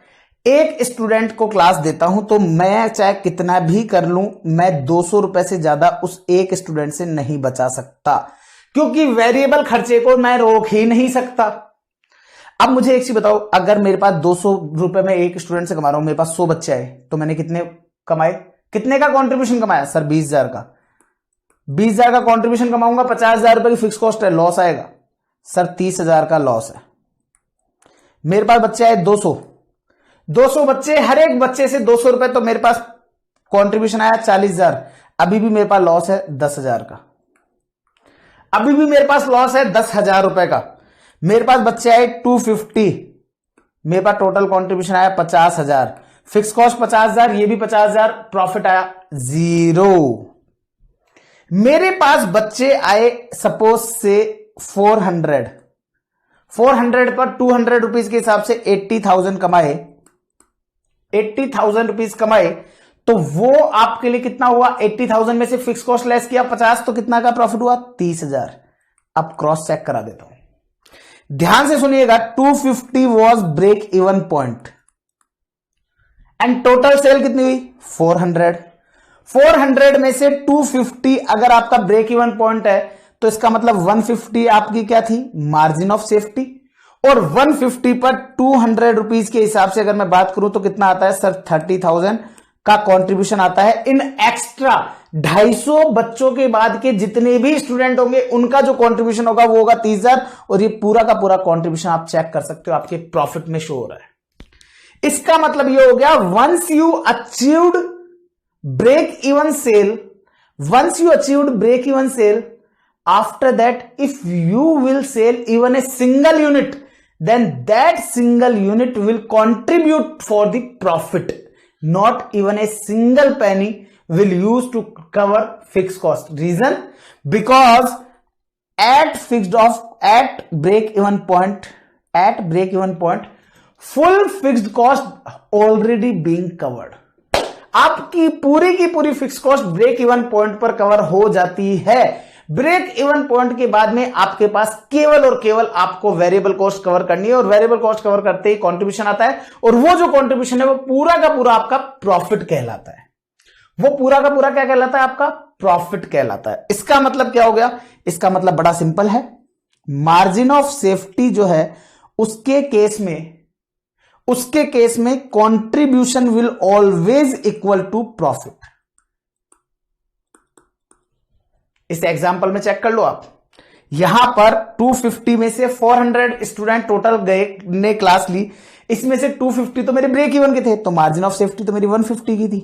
S1: एक स्टूडेंट को क्लास देता हूं तो मैं चाहे कितना भी कर लूं, मैं 200 रुपए से ज्यादा उस एक स्टूडेंट से नहीं बचा सकता, क्योंकि वेरिएबल खर्चे को मैं रोक ही नहीं सकता। अब मुझे एक चीज बताओ, अगर मेरे पास 200 रुपए में एक स्टूडेंट से कमा रहा हूं, मेरे पास 100 बच्चे आए, तो मैंने कितने कमाए, कितने का कंट्रीब्यूशन कमाया सर, 20,000 का। 20,000 का कंट्रीब्यूशन कमाऊंगा, 50,000 रुपए की फिक्स कॉस्ट है, लॉस आएगा सर, 30,000 का लॉस है। मेरे पास बच्चे आए 200 बच्चे, हर एक बच्चे से 200 रुपए, तो मेरे पास कंट्रीब्यूशन आया 40,000। अभी भी मेरे पास लॉस है 10,000 का, अभी भी मेरे पास लॉस है 10,000 रुपए का। मेरे पास बच्चे आए 250, मेरे पास टोटल कंट्रीब्यूशन आया 50,000, फिक्स कॉस्ट 50,000, ये भी 50,000, प्रॉफिट आया 0। मेरे पास बच्चे आए सपोज से 400 पर 200 रुपीज के हिसाब से 80,000 कमाए, 80,000 रुपीज कमाए, तो वो आपके लिए कितना हुआ, 80,000 में से फिक्स कॉस्ट लेस किया 50, तो कितना का प्रॉफिट हुआ, 30,000। अब क्रॉस चेक करा देता हूं, ध्यान से सुनिएगा। 250 was break even point and total sale कितनी हुई, 400 में से 250 अगर आपका ब्रेक इवन पॉइंट है, तो इसका मतलब 150 आपकी क्या थी, मार्जिन ऑफ सेफ्टी। और 150 पर 200 रुपीज के हिसाब से अगर मैं बात करूं तो कितना आता है सर, 30,000 का कंट्रीब्यूशन आता है। इन एक्स्ट्रा 250 बच्चों के बाद के जितने भी स्टूडेंट होंगे उनका जो कंट्रीब्यूशन होगा वो होगा 30,000, और ये पूरा का पूरा कंट्रीब्यूशन आप चेक कर सकते हो, आपके प्रॉफिट में शो हो रहा है। इसका मतलब ये हो गया, once you achieved break even sale, after that if you will sell even a single unit, then that single unit will contribute for the profit. Not even a single penny will use to cover fixed cost. Reason? Because at break even point, full fixed cost already being covered. आपकी पूरी की पूरी fix cost break even point पर cover हो जाती है। Break even point के बाद में आपके पास केवल और केवल आपको वेरिएबल कॉस्ट कवर करनी है, और वेरिएबल कॉस्ट कवर करते ही कंट्रीब्यूशन आता है, और वो जो कंट्रीब्यूशन है वो पूरा का पूरा आपका प्रॉफिट कहलाता है। वो पूरा का पूरा क्या कहलाता है, आपका प्रॉफिट कहलाता है। इसका मतलब क्या हो गया, इसका मतलब बड़ा सिंपल है, मार्जिन ऑफ सेफ्टी जो है उसके केस में contribution will always equal to profit. इस एग्जांपल में चेक कर लो आप, यहां पर 250 में से 400 स्टूडेंट टोटल गए ने क्लास ली, इसमें से 250 तो मेरे ब्रेक इवन के थे, तो मार्जिन ऑफ सेफ्टी तो मेरी 150 की थी,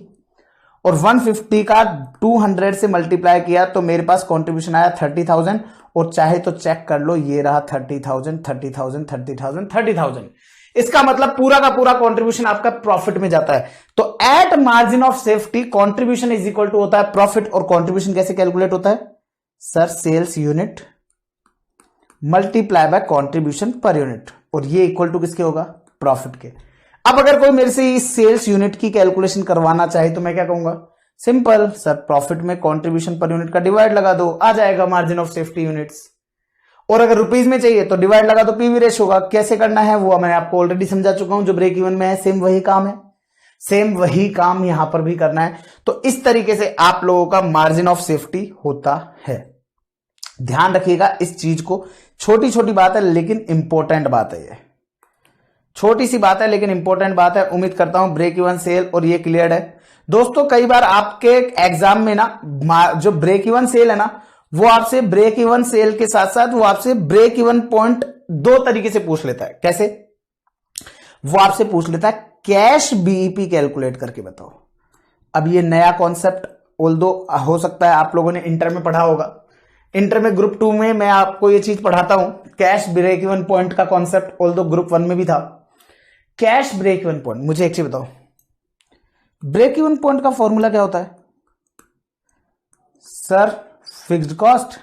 S1: और 150 का 200 से मल्टीप्लाई किया तो मेरे पास कंट्रीब्यूशन आया 30,000, और चाहे तो चेक कर लो, ये रहा 30,000 30,000 30,000 30,000। इसका मतलब पूरा का पूरा कंट्रीब्यूशन आपका प्रॉफिट में जाता है। तो at margin of safety contribution is equal to होता है प्रॉफिट। और कंट्रीब्यूशन कैसे कैलकुलेट होता है sir? Sales unit multiply by contribution per unit, और ये इक्वल टू किसके होगा? प्रॉफिट के। अब अगर कोई मेरे से इस सेल्स यूनिट की कैलकुलेशन करवाना चाहे तो मैं क्या कहूंगा? सिंपल सर, प्रॉफिट में कंट्रीब्यूशन पर यूनिट का डिवाइड लगा दो, आ जाएगा मार्जिन ऑफ सेफ्टी यूनिट्स। और अगर रुपीज में चाहिए तो डिवाइड लगा दो पीवी रेशियो का। कैसे करना है वो मैं आपको ऑलरेडी समझा चुका हूं। जो ब्रेक इवन में है सेम वही काम है, सेम वही काम यहां पर भी करना है। तो इस तरीके से आप लोगों का मार्जिन ऑफ सेफ्टी होता है। ध्यान रखिएगा इस चीज को। छोटी छोटी बात है लेकिन इंपॉर्टेंट बात है, ये छोटी सी बात है लेकिन इंपॉर्टेंट बात है। उम्मीद करता हूं ब्रेक इवन सेल और ये क्लियर है। दोस्तों कई बार आपके एग्जाम में ना जो ब्रेक इवन सेल है ना, वो आपसे ब्रेक इवन सेल के साथ साथ वो आपसे ब्रेक इवन पॉइंट दो तरीके से पूछ लेता है। कैसे? वो आपसे पूछ लेता है कैश बीईपी कैलकुलेट करके बताओ। अब ये नया कॉन्सेप्ट ऑल्दो हो सकता है आप लोगों ने इंटर में पढ़ा होगा। इंटर में ग्रुप 2 में मैं आपको ये चीज पढ़ाता हूं, कैश ब्रेक इवन पॉइंट का कॉन्सेप्ट, ऑल्दो ग्रुप 1 में भी था। कैश ब्रेक इवन पॉइंट, मुझे एक चीज बताओ, ब्रेक इवन पॉइंट का फॉर्मूला क्या होता है sir? Fixed cost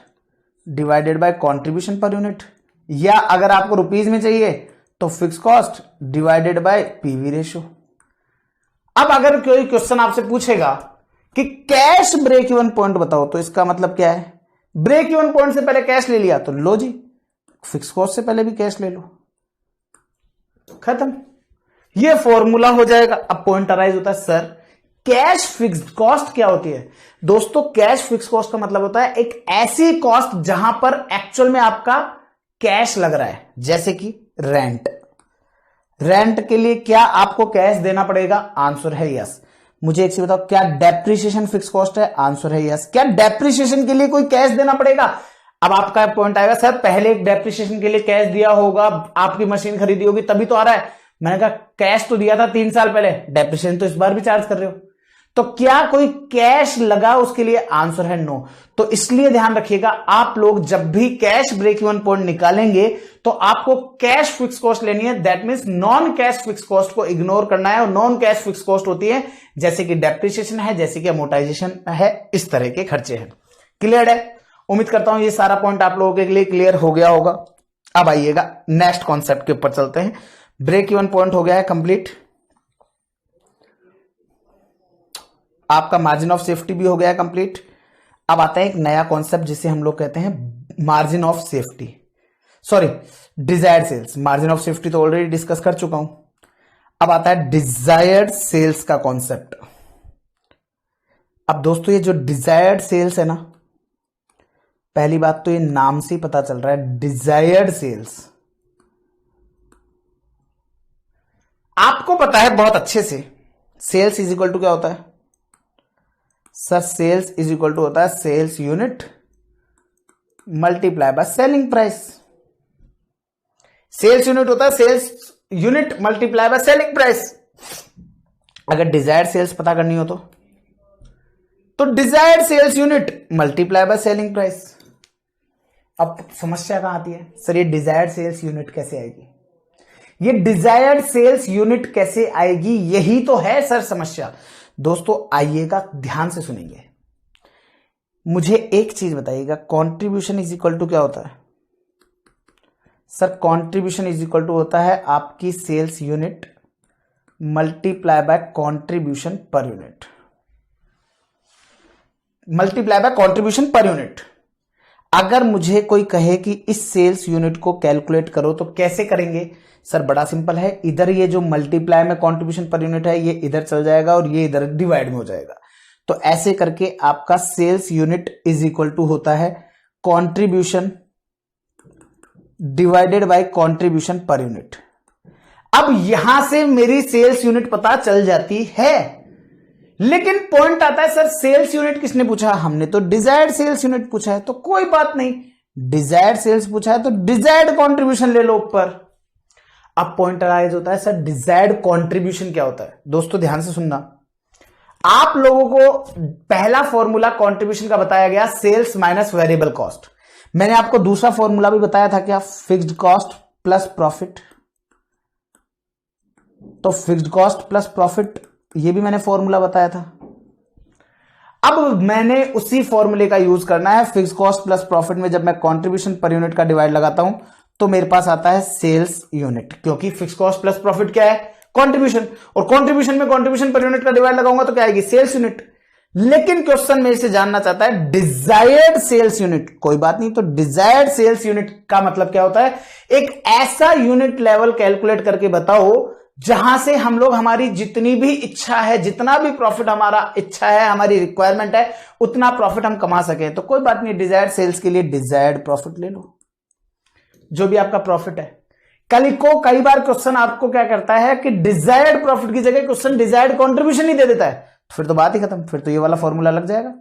S1: divided by contribution per unit, या अगर आपको रुपीज में चाहिए तो fix cost divided by PV ratio. अब अगर कोई क्वेश्चन आपसे पूछेगा कि कैश ब्रेक इवन पॉइंट बताओ, तो इसका मतलब क्या है? ब्रेक इवन पॉइंट से पहले कैश ले लिया तो लो जी, फिक्स कॉस्ट से पहले भी कैश ले लो, खत्म, ये फॉर्मूला हो जाएगा। अब पॉइंट अराइज होता है सर कैश फिक्स्ड कॉस्ट क्या होती है? दोस्तों कैश फिक्स कॉस्ट का मतलब होता है एक ऐसी कॉस्ट जहां पर एक्चुअल में आपका कैश लग रहा है, जैसे कि रेंट। रेंट के लिए क्या आपको कैश देना पड़ेगा? आंसर है यस। मुझे एक चीज बताओ, क्या डेप्रिसिएशन फिक्स कॉस्ट है? आंसर है यस। क्या डेप्रिसिएशन के लिए कोई कैश देना पड़ेगा? अब आपका पॉइंट आएगा सर पहले डेप्रिसिएशन के लिए कैश दिया होगा, आपकी मशीन खरीदी होगी तभी तो आ रहा है। मैंने कहा कैश तो दिया था 3 साल पहले, डेप्रिसिएशन तो इस बार भी चार्ज कर रहे हो, तो क्या कोई कैश लगा उसके लिए? आंसर है नो। तो इसलिए ध्यान रखिएगा आप लोग जब भी कैश ब्रेक इवन पॉइंट निकालेंगे तो आपको कैश फिक्स कॉस्ट लेनी है। That means non cash fix cost को इग्नोर करना है। और नॉन कैश फिक्स कॉस्ट होती है जैसे कि डेप्रिसिएशन है, जैसे कि अमोर्टाइजेशन है, इस तरह के खर्चे हैं। क्लियर है? उम्मीद करता हूं ये सारा पॉइंट आप लोगों के लिए क्लियर हो गया होगा। अब आइएगा नेक्स्ट कॉन्सेप्ट के ऊपर चलते हैं। ब्रेक इवन पॉइंट हो गया है कंप्लीट, आपका मार्जिन ऑफ सेफ्टी भी हो गया है कंप्लीट। अब आता है एक नया कॉन्सेप्ट जिसे हम लोग कहते हैं margin of safety, sorry desired sales. Margin of safety तो ऑलरेडी डिस्कस कर चुका हूं। अब आता है डिजायर्ड सेल्स का कॉन्सेप्ट। अब दोस्तों ये जो डिजायर्ड सेल्स है ना, पहली बात तो ये नाम से ही पता चल रहा है डिजायर्ड सेल्स। आपको पता है बहुत अच्छे से सेल्स इज इक्वल टू क्या होता है sir? Sales is equal to होता है sales unit multiply by selling price. Sales unit होता है sales unit multiply by selling price. अगर डिजायर्ड सेल्स पता करनी हो तो desired sales unit multiply by selling price. अब समस्या कहां आती है सर? ये डिजायर्ड सेल्स यूनिट कैसे आएगी? ये डिजायर्ड सेल्स यूनिट कैसे आएगी, यही तो है सर समस्या। दोस्तों आइएगा ध्यान से सुनेंगे, मुझे एक चीज बताइएगा, कंट्रीब्यूशन इज इक्वल टू क्या होता है sir? Contribution is equal to होता है आपकी sales unit multiply by contribution per unit, multiply by contribution per unit. अगर मुझे कोई कहे कि इस सेल्स यूनिट को कैलकुलेट करो तो कैसे करेंगे सर? बड़ा सिंपल है, इधर ये जो मल्टीप्लाई में कंट्रीब्यूशन पर यूनिट है ये इधर चल जाएगा और ये इधर डिवाइड में हो जाएगा। तो ऐसे करके आपका sales unit is equal to होता है contribution divided by contribution per unit. अब यहां से मेरी सेल्स यूनिट पता चल जाती है, लेकिन पॉइंट आता है सर सेल्स यूनिट किसने पूछा? हमने तो डिजायर्ड सेल्स यूनिट पूछा है। तो कोई बात नहीं, डिजायर्ड सेल्स पूछा है तो डिजायर्ड कंट्रीब्यूशन ले लो ऊपर। अब पॉइंट अराइज होता है सर डिजायर्ड कंट्रीब्यूशन क्या होता है? दोस्तों ध्यान से सुनना, आप लोगों को पहला फॉर्मूला कंट्रीब्यूशन का बताया गया सेल्स माइनस वेरिएबल कॉस्ट। मैंने आपको दूसरा फॉर्मूला भी बताया था क्या, फिक्स्ड कॉस्ट प्लस प्रॉफिट। तो फिक्स्ड कॉस्ट प्लस प्रॉफिट, ये भी मैंने फॉर्मूला बताया था। अब मैंने उसी फॉर्मूले का यूज करना है। फिक्स्ड कॉस्ट प्लस प्रॉफिट में जब मैं कंट्रीब्यूशन पर यूनिट का डिवाइड लगाता हूं तो मेरे पास आता है सेल्स यूनिट, क्योंकि फिक्स्ड कॉस्ट प्लस प्रॉफिट क्या है, कंट्रीब्यूशन, और कंट्रीब्यूशन में कंट्रीब्यूशन पर यूनिट का डिवाइड लगाऊंगा तो क्या आएगी, सेल्स यूनिट। लेकिन क्वेश्चन मेरे से जानना चाहता है डिजायर्ड सेल्स यूनिट। कोई बात नहीं, तो डिजायर्ड सेल्स यूनिट का मतलब क्या होता है, एक ऐसा यूनिट लेवल कैलकुलेट करके बताओ जहां से हम लोग हमारी जितनी भी इच्छा है, जितना भी प्रॉफिट हमारा इच्छा है, हमारी रिक्वायरमेंट है, उतना प्रॉफिट हम कमा सके। तो कोई बात नहीं, डिजायर्ड सेल्स के लिए डिजायर्ड प्रॉफिट ले लो, जो भी आपका प्रॉफिट है। कल को कई बार क्वेश्चन आपको क्या करता है कि डिजायर्ड प्रॉफिट की जगह क्वेश्चन डिजायर्ड कंट्रीब्यूशन ही दे देता है, फिर तो बात ही खत्म, फिर तो ये वाला फॉर्मूला लग जाएगा,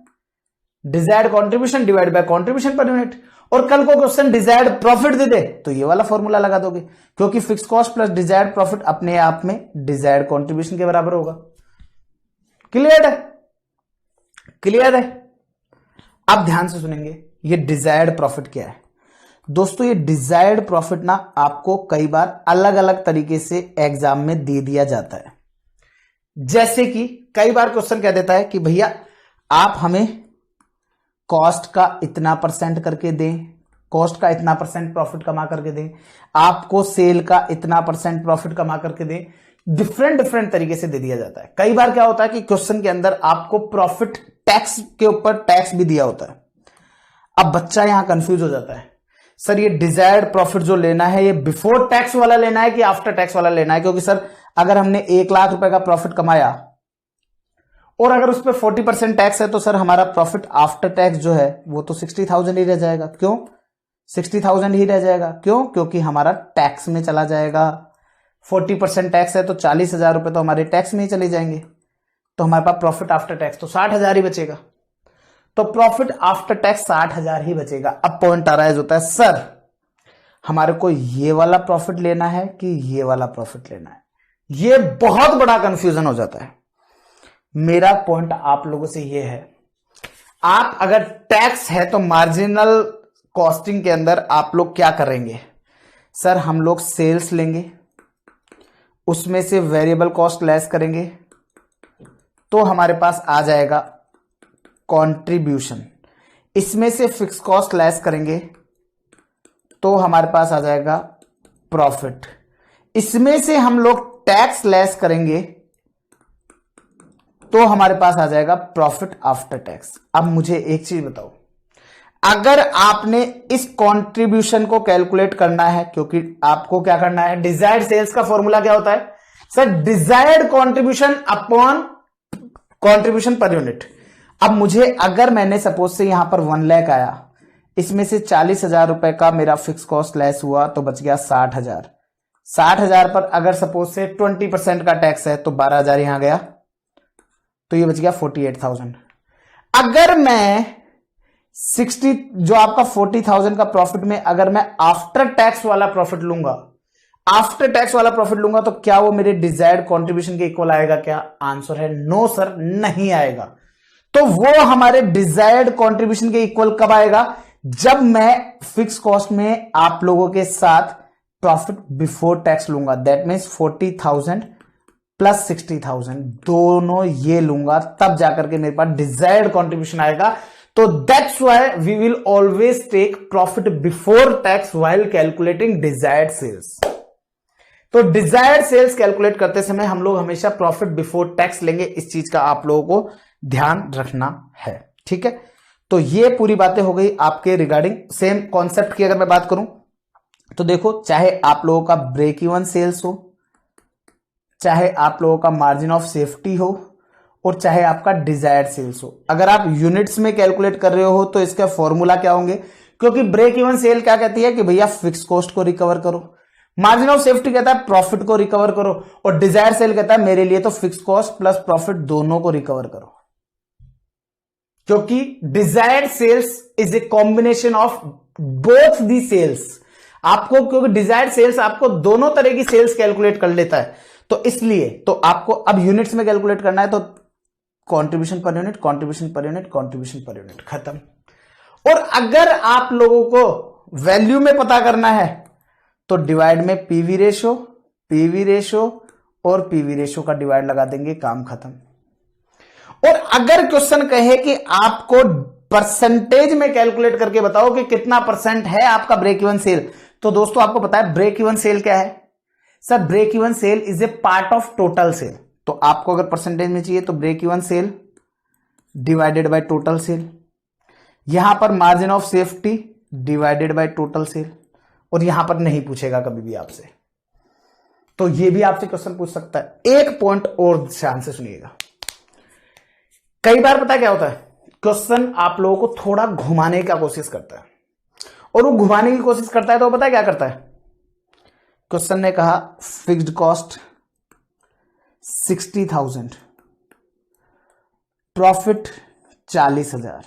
S1: desired contribution divide by contribution per unit. और कल को क्वेश्चन डिजायर्ड प्रॉफिट दे दे तो ये वाला फॉर्मूला लगा दोगे, क्योंकि fix cost plus desired profit अपने आप में डिजायर्ड कंट्रीब्यूशन के बराबर होगा। क्लियर है, क्लियर है। अब ध्यान से सुनेंगे, ये डिजायर्ड प्रॉफिट क्या है दोस्तों। ये डिजायर्ड प्रॉफिट ना आपको कई बार अलग अलग तरीके से एग्जाम में दे दिया जाता है। जैसे कि कई बार क्वेश्चन कह देता है कि भैया आप हमें कॉस्ट का इतना परसेंट करके दें, कॉस्ट का इतना परसेंट प्रॉफिट कमा करके दें, आपको सेल का इतना परसेंट प्रॉफिट कमा करके दें। डिफरेंट तरीके से दे दिया जाता है। कई बार क्या होता है कि क्वेश्चन के अंदर आपको प्रॉफिट टैक्स के ऊपर टैक्स भी दिया होता है। अब बच्चा यहां कंफ्यूज हो जाता है, सर ये डिजायर्ड प्रॉफिट जो लेना है ये बिफोर टैक्स वाला लेना है कि आफ्टर टैक्स वाला लेना है, क्योंकि सर अगर हमने 1 लाख रुपए का प्रॉफिट कमाया और अगर उस पर 40% टैक्स है तो सर हमारा प्रॉफिट आफ्टर टैक्स जो है वो तो 60,000 ही रह जाएगा। क्यों 60,000 ही रह जाएगा? क्यों? क्योंकि हमारा टैक्स में चला जाएगा। 40% टैक्स है तो 40,000 रुपए तो हमारे टैक्स में ही चले जाएंगे, तो हमारे पास प्रॉफिट आफ्टर टैक्स तो 60,000 ही बचेगा। तो प्रॉफिट आफ्टर टैक्स 60,000 ही बचेगा। अब पॉइंट अराइज होता है, सर हमारे को ये वाला प्रॉफिट लेना है कि ये वाला प्रॉफिट लेना है। ये बहुत बड़ा कंफ्यूजन हो जाता है। मेरा पॉइंट आप लोगों से ये है, आप अगर टैक्स है तो मार्जिनल कॉस्टिंग के अंदर आप लोग क्या करेंगे, सर हम लोग सेल्स लेंगे, उसमें से वेरिएबल कॉस्ट लेस करेंगे तो हमारे पास आ जाएगा कंट्रीब्यूशन, इसमें से फिक्स कॉस्ट लेस करेंगे तो हमारे पास आ जाएगा प्रॉफिट, इसमें से हम लोग टैक्स लेस करेंगे तो हमारे पास आ जाएगा प्रॉफिट आफ्टर टैक्स। अब मुझे एक चीज बताओ, अगर आपने इस कंट्रीब्यूशन को कैलकुलेट करना है, क्योंकि आपको क्या करना है, डिजायर्ड सेल्स का फॉर्मूला क्या होता है sir, desired contribution upon contribution per unit. अब मुझे अगर मैंने सपोज से यहां पर 1 लाख आया, इसमें से 40,000 रुपए का मेरा फिक्स कॉस्ट लेस हुआ तो बच गया 60,000। 60,000 पर अगर सपोज से 20% का टैक्स है तो 12,000 यहां गया, तो ये बच गया 48,000। अगर मैं 60 जो आपका 40,000 का प्रॉफिट में अगर मैं आफ्टर टैक्स वाला प्रॉफिट लूंगा, आफ्टर टैक्स वाला प्रॉफिट लूंगा तो क्या वो मेरे डिजायर्ड कंट्रीब्यूशन के इक्वल आएगा? क्या आंसर है नो सर, नहीं आएगा। तो वो हमारे डिजायर्ड कंट्रीब्यूशन के इक्वल कब आएगा? जब मैं फिक्स कॉस्ट में आप लोगों के साथ प्रॉफिट बिफोर टैक्स लूंगा, दैट मीन्स 40,000 प्लस 60,000 दोनों ये लूंगा, तब जाकर के मेरे पास डिजायर्ड कंट्रीब्यूशन आएगा। तो that's why we will always take profit before tax while calculating desired sales. तो डिजायर्ड सेल्स कैलकुलेट करते समय हम लोग हमेशा प्रॉफिट बिफोर टैक्स लेंगे। इस चीज का आप लोगों को ध्यान रखना है, ठीक है। तो ये पूरी बातें हो गई आपके रिगार्डिंग सेम कॉन्सेप्ट की। अगर मैं बात करूं तो देखो, चाहे आप लोगों का ब्रेक इवन सेल्स हो, चाहे आप लोगों का मार्जिन ऑफ सेफ्टी हो, और चाहे आपका डिजायर्ड सेल्स हो, अगर आप यूनिट्स में कैलकुलेट कर रहे हो तो इसका फॉर्मूला क्या होंगे? क्योंकि ब्रेक इवन सेल क्या कहती है कि भैया फिक्स कॉस्ट को रिकवर करो, मार्जिन ऑफ सेफ्टी कहता है प्रॉफिट को रिकवर करो, और डिजायर सेल कहता है मेरे लिए तो फिक्स कॉस्ट प्लस प्रॉफिट दोनों को रिकवर करो। क्योंकि desired sales is a combination of both the sales. आपको क्योंकि डिजायर्ड सेल्स आपको दोनों तरह की सेल्स कैलकुलेट कर लेता है, तो इसलिए तो आपको अब यूनिट्स में कैलकुलेट करना है तो contribution per unit, contribution per unit, contribution per unit, खत्म। और अगर आप लोगों को वैल्यू में पता करना है तो डिवाइड में पीवी रेशो, पीवी रेशो और पीवी रेशो का डिवाइड लगा देंगे, काम खत्म। और अगर क्वेश्चन कहे कि आपको परसेंटेज में कैलकुलेट करके बताओ कि कितना परसेंट है आपका ब्रेक इवन सेल, तो दोस्तों आपको पता है ब्रेक इवन सेल क्या है sir? Break even sale is a part of total sale. तो आपको अगर परसेंटेज में चाहिए तो break even sale divided by total sale, यहां पर margin of safety divided by total sale, और यहां पर नहीं पूछेगा कभी भी आपसे, तो ये भी आपसे क्वेश्चन पूछ सकता है। एक पॉइंट और ध्यान से सुनिएगा, कई बार पता क्या होता है, क्वेश्चन आप लोगों को थोड़ा घुमाने का कोशिश करता है, और वो घुमाने की कोशिश करता है तो पता है क्या करता है? क्वेश्चन ने कहा फिक्स्ड कॉस्ट 60,000, प्रॉफिट 40,000,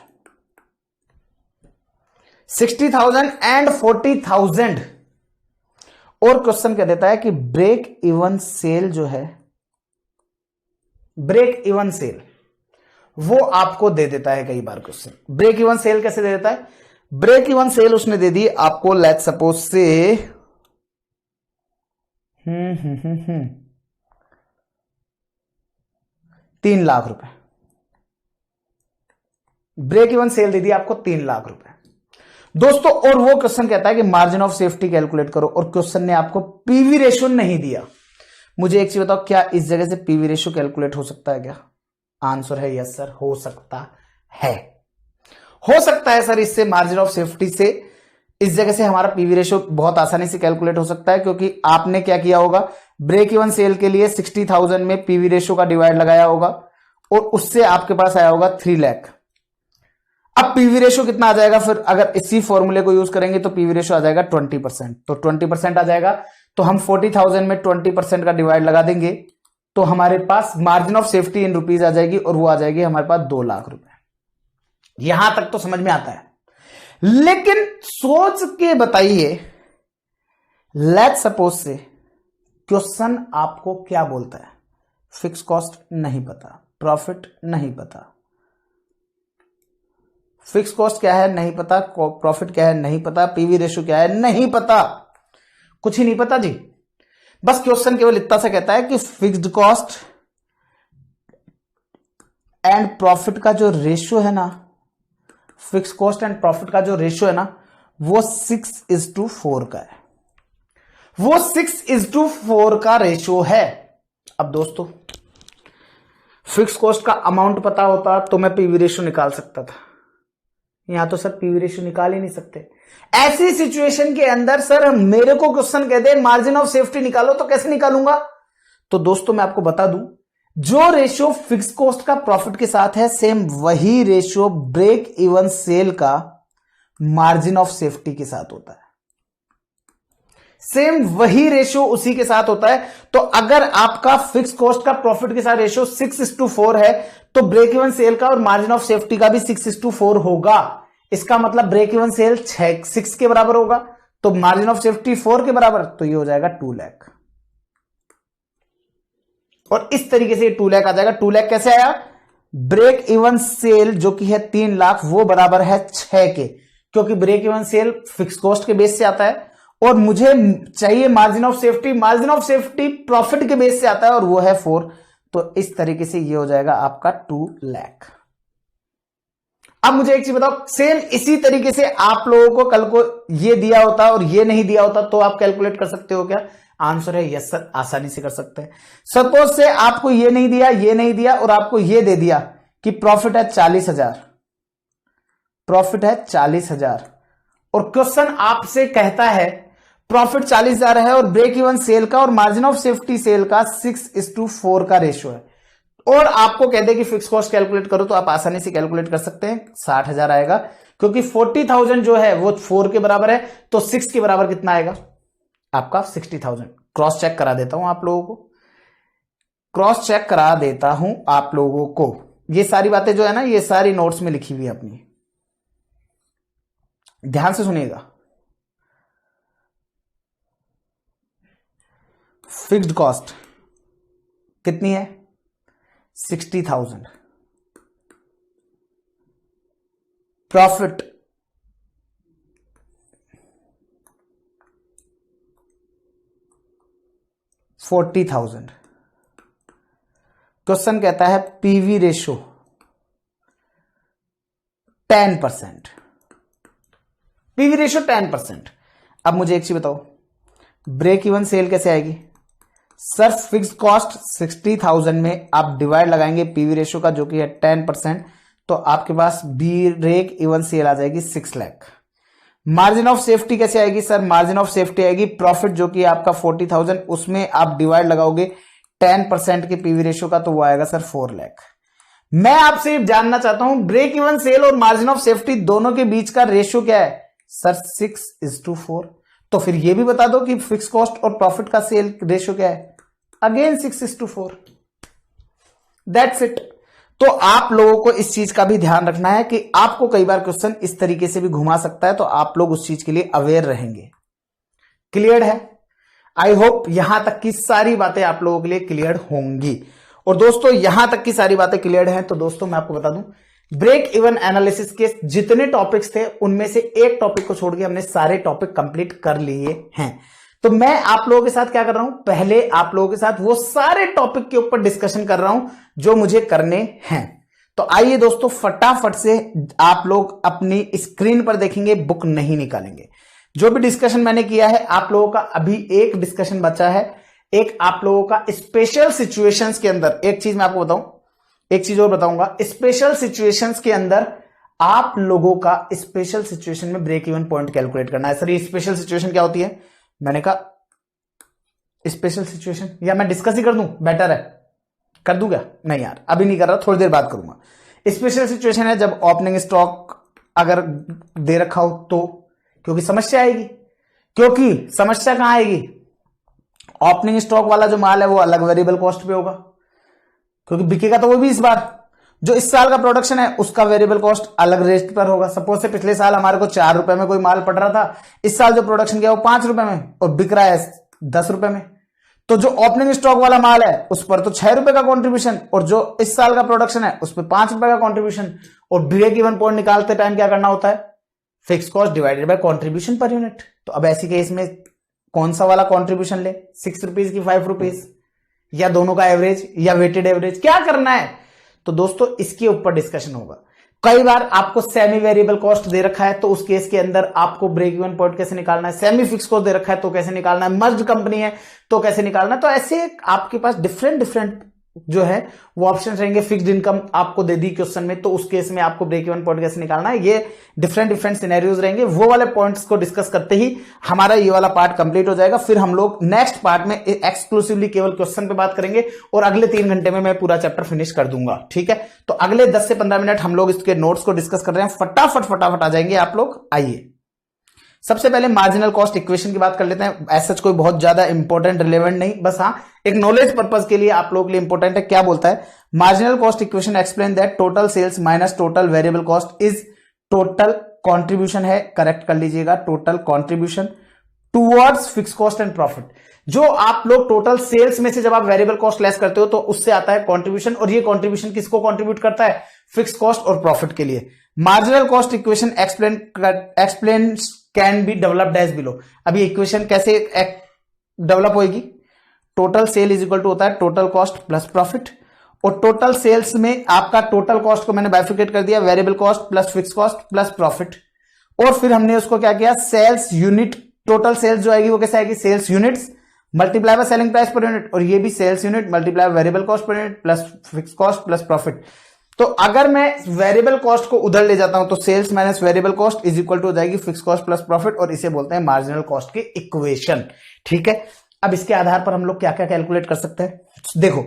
S1: 60,000 एंड 40,000, और क्वेश्चन कह देता है कि ब्रेक इवन सेल जो है, ब्रेक इवन सेल वो आपको दे देता है। कई बार क्वेश्चन ब्रेक इवन सेल कैसे दे देता है? ब्रेक इवन सेल उसने दे दी आपको, लेट सपोज से 3 लाख रुपए, ब्रेक इवन सेल दे दी आपको 3 लाख रुपए दोस्तों। और वो क्वेश्चन कहता है कि मार्जिन ऑफ सेफ्टी कैलकुलेट करो, और क्वेश्चन ने आपको पीवी रेशियो नहीं दिया। मुझे एक चीज बताओ, क्या इस जगह से पीवी रेशियो कैलकुलेट हो सकता है क्या? आंसर है यस सर, हो सकता है, हो सकता है सर। इससे मार्जिन ऑफ सेफ्टी से इस जगह से हमारा पीवी रेशियो बहुत आसानी से कैलकुलेट हो सकता है, क्योंकि आपने क्या किया होगा, ब्रेक इवन सेल के लिए 60,000 में पीवी रेशियो का डिवाइड लगाया होगा, और उससे आपके पास आया होगा 3 लाख। अब पीवी रेशियो कितना आ जाएगा फिर? अगर इसी फॉर्मूले को यूज करेंगे तो पीवी रेशियो आ जाएगा 20%, तो 20% आ जाएगा, तो हम 40,000 में 20% का डिवाइड लगा देंगे, तो हमारे पास margin of safety in rupees आ जाएगी, और वो आ जाएगी हमारे पास 2 लाख रुपए। यहां तक तो समझ में आता है, लेकिन सोच के बताइए, लेट सपोज से क्वेश्चन आपको क्या बोलता है, फिक्स कॉस्ट नहीं पता, प्रॉफिट नहीं पता, फिक्स कॉस्ट क्या है नहीं पता, प्रॉफिट क्या है नहीं पता, पीवी रेशियो क्या है नहीं पता, कुछ ही नहीं पता जी। बस क्वेश्चन केवल इतना सा कहता है कि फिक्स्ड कॉस्ट एंड प्रॉफिट का जो रेशियो है ना, फिक्स कॉस्ट एंड प्रॉफिट का जो रेशियो है ना, वो 6:4 का है, वो 6:4 का रेशियो है। अब दोस्तों फिक्स कॉस्ट का अमाउंट पता होता तो मैं पीवी रेशियो निकाल सकता था, यहां तो सर पीवी रेशियो निकाल ही नहीं सकते। ऐसी सिचुएशन के अंदर सर मेरे को क्वेश्चन कह दे मार्जिन ऑफ सेफ्टी निकालो, तो कैसे निकालूंगा? तो दोस्तों मैं आपको बता दूं, जो रेशियो फिक्स कॉस्ट का प्रॉफिट के साथ है, सेम वही रेशियो ब्रेक इवन सेल का मार्जिन ऑफ सेफ्टी के साथ होता है, सेम वही रेशियो उसी के साथ होता है। तो अगर आपका फिक्स कॉस्ट का प्रॉफिट के साथ रेशियो 6:4 है, तो ब्रेक इवन सेल का और मार्जिन ऑफ सेफ्टी का भी 6:4 होगा। इसका मतलब ब्रेक इवन सेल 6 के बराबर होगा, तो मार्जिन ऑफ सेफ्टी 4 के बराबर, तो ये हो जाएगा 2 लाख। और इस तरीके से 2 लाख आ जाएगा। 2 लाख कैसे आया? ब्रेक इवन सेल जो कि है 3 लाख, वो बराबर है 6 के, क्योंकि break even sale fix cost के बेस से आता है, और मुझे चाहिए margin of safety, margin of safety profit के बेस से आता है, और वो है 4। तो इस तरीके से ये हो जाएगा आपका 2 लाख। अब मुझे एक चीज बताओ, सेम इसी तरीके से आप लोगों को कल को ये दिया होता और ये नहीं दिया होता, तो आप कैलकुलेट कर सकते हो क्या? आंसर है यस सर, आसानी से कर सकते हैं। सपोज से आपको ये नहीं दिया, ये नहीं दिया, और आपको ये दे दिया कि प्रॉफिट है 40,000, प्रॉफिट है 40,000, और क्वेश्चन आपसे कहता है प्रॉफिट 40,000 है और ब्रेक इवन सेल का और मार्जिन ऑफ सेफ्टी सेल का 6:4 का रेशियो है, और आपको कह दे कि फिक्स कॉस्ट कैलकुलेट करो, तो आप आसानी से कैलकुलेट कर सकते हैं, 60,000 आएगा, क्योंकि 40,000 जो है वो 4 के बराबर है, तो 6 के बराबर कितना आएगा आपका? 60,000। क्रॉस चेक करा देता हूं आप लोगों को, क्रॉस चेक करा देता हूं आप लोगों को। ये सारी बातें जो है ना, ये सारी नोट्स में लिखी हुई है अपनी, ध्यान से सुनिएगा। फिक्स्ड कॉस्ट कितनी है? 60,000। प्रॉफिट 40,000। क्वेश्चन कहता है पीवी रेशो 10%, पीवी रेशो 10%। अब मुझे एक चीज बताओ, ब्रेक इवन सेल कैसे आएगी? सर फिक्स कॉस्ट 60,000 में आप डिवाइड लगाएंगे पीवी रेशो का जो कि है 10%, तो आपके पास ब्रेक इवन सेल आ जाएगी 6 लाख। मार्जिन ऑफ सेफ्टी कैसे आएगी? सर मार्जिन ऑफ सेफ्टी आएगी प्रॉफिट जो कि आपका 40,000, उसमें आप डिवाइड लगाओगे 10% के पीवी रेशो का, तो वो आएगा सर 4 लाख। मैं आपसे जानना चाहता हूं ब्रेक इवन सेल और मार्जिन ऑफ सेफ्टी दोनों के बीच का रेशियो क्या है? सर 6:4। तो फिर ये भी बता दो कि फिक्स कॉस्ट और प्रॉफिट का सेल रेशियो क्या है? अगेन 6:4। That's it. तो आप लोगों को इस चीज का भी ध्यान रखना है कि आपको कई बार क्वेश्चन इस तरीके से भी घुमा सकता है, तो आप लोग उस चीज के लिए अवेयर रहेंगे। क्लियर है? आई होप यहां तक की सारी बातें आप लोगों के लिए क्लियर होंगी। और दोस्तों यहां तक की सारी बातें क्लियर हैं, तो दोस्तों मैं आपको बता दूं ब्रेक इवन एनालिसिस के जितने टॉपिक्स थे उनमें से एक टॉपिक को छोड़ के हमने सारे टॉपिक कंप्लीट कर लिए हैं। तो मैं आप लोगों के साथ क्या कर रहा हूं, पहले आप लोगों के साथ वो सारे टॉपिक के ऊपर डिस्कशन कर रहा हूं जो मुझे करने हैं। तो आइए दोस्तों फटाफट से आप लोग अपनी स्क्रीन पर देखेंगे, बुक नहीं निकालेंगे। जो भी डिस्कशन मैंने किया है आप लोगों का अभी एक डिस्कशन बचा है, एक आप लोगों का स्पेशल सिचुएशंस के अंदर। एक चीज मैं आपको बताऊं, एक चीज और बताऊंगा, स्पेशल सिचुएशंस के अंदर आप लोगों का स्पेशल सिचुएशन में ब्रेक इवन पॉइंट कैलकुलेट करना है। सर ये स्पेशल सिचुएशन क्या होती है? मैंने कहा स्पेशल सिचुएशन, या मैं डिस्कस ही कर दूं? बेटर है, कर दूं क्या? नहीं यार अभी नहीं कर रहा, थोड़ी देर बाद करूंगा। स्पेशल सिचुएशन है जब ओपनिंग स्टॉक अगर दे रखा हो तो, क्योंकि समस्या आएगी। क्योंकि समस्या कहां आएगी? ओपनिंग स्टॉक वाला जो माल है वो अलग वेरिएबल कॉस्ट पे होगा, क्योंकि बिकेगा तो वो भी इस बार। जो इस साल का प्रोडक्शन है उसका वेरिएबल कॉस्ट अलग रेट पर होगा। सपोज से पिछले साल हमारे को 4 रुपए में कोई माल पड़ रहा था, इस साल जो प्रोडक्शन किया वो 5 रुपए में और बिक रहा है 10 रुपए में। तो जो ओपनिंग स्टॉक वाला माल है उस पर तो 6 रुपए का कॉन्ट्रीब्यूशन, और जो इस साल का प्रोडक्शन है उस पर 5 रुपए का कॉन्ट्रीब्यूशन। और ब्रेक इवन पॉइंट निकालते टाइम क्या करना होता है? Fix cost divided by contribution per unit. तो अब ऐसी केस में कौन सा वाला कॉन्ट्रीब्यूशन ले, 6 रुपीज की 5 रुपीज, या दोनों का एवरेज, या वेटेड एवरेज, क्या करना है? तो दोस्तों इसके ऊपर डिस्कशन होगा। कई बार आपको सेमी वेरिएबल कॉस्ट दे रखा है तो उस केस के अंदर आपको ब्रेक इवन पॉइंट कैसे निकालना है, सेमी फिक्स कॉस्ट दे रखा है तो कैसे निकालना है, मर्ज कंपनी है तो कैसे निकालना है। तो ऐसे आपके पास डिफरेंट जो है वो ऑप्शन रहेंगे। फिक्स्ड इनकम आपको दे दी क्वेश्चन में, तो उस केस में आपको ब्रेक इवन पॉइंट कैसे निकालना है, ये डिफरेंट सिनेरियोज रहेंगे। वो वाले पॉइंट्स को डिस्कस करते ही हमारा ये वाला पार्ट कंप्लीट हो जाएगा। फिर हम लोग नेक्स्ट पार्ट में एक्सक्लूसिवली केवल क्वेश्चन पे बात करेंगे और अगले 3 घंटे में मैं पूरा चैप्टर फिनिश कर दूंगा। ठीक है, तो अगले 10 से 15 मिनट हम लोग इसके नोट्स को डिस्कस कर रहे हैं। फटाफट आ जाएंगे आप लोग। आइए सबसे पहले मार्जिनल कॉस्ट इक्वेशन की बात कर लेते हैं। ऐसा कोई बहुत ज्यादा इंपॉर्टेंट रिलेवेंट नहीं, बस हाँ एक नॉलेज पर्पज के लिए आप लोगों के लिए इंपॉर्टेंट है। क्या बोलता है? Marginal cost equation explain that total sales minus total variable cost is total contribution है, करेक्ट कर लीजिएगा, total contribution towards fix cost and profit. जो आप लोग टोटल सेल्स में से जब आप वेरिएबल कॉस्ट लेस करते हो तो उससे आता है कॉन्ट्रीब्यूशन, और ये कॉन्ट्रीब्यूशन किसको कॉन्ट्रीब्यूट करता है? फिक्स कॉस्ट और प्रॉफिट के लिए। Marginal cost equation explain can be developed as below. अभी इक्वेशन कैसे डेवलप होगी? Total sale is equal to होता है टोटल कॉस्ट प्लस प्रॉफिट, और टोटल सेल्स में आपका टोटल कॉस्ट को मैंने बाइफिकेट कर दिया, variable cost plus fix cost plus profit. और फिर हमने उसको क्या किया? सेल्स यूनिट, टोटल सेल्स जो आएगी वो कैसे आएगी? Sales units multiply by selling price per unit, और ये भी sales unit multiply variable cost per unit plus fix cost plus profit. तो अगर मैं वेरिएबल कॉस्ट को उधर ले जाता हूं तो sales minus variable cost is equal to हो जाएगी फिक्स कॉस्ट प्लस प्रॉफिट, और इसे बोलते हैं मार्जिनल कॉस्ट की इक्वेशन। ठीक है, अब इसके आधार पर हम लोग क्या क्या कैलकुलेट कर सकते हैं? देखो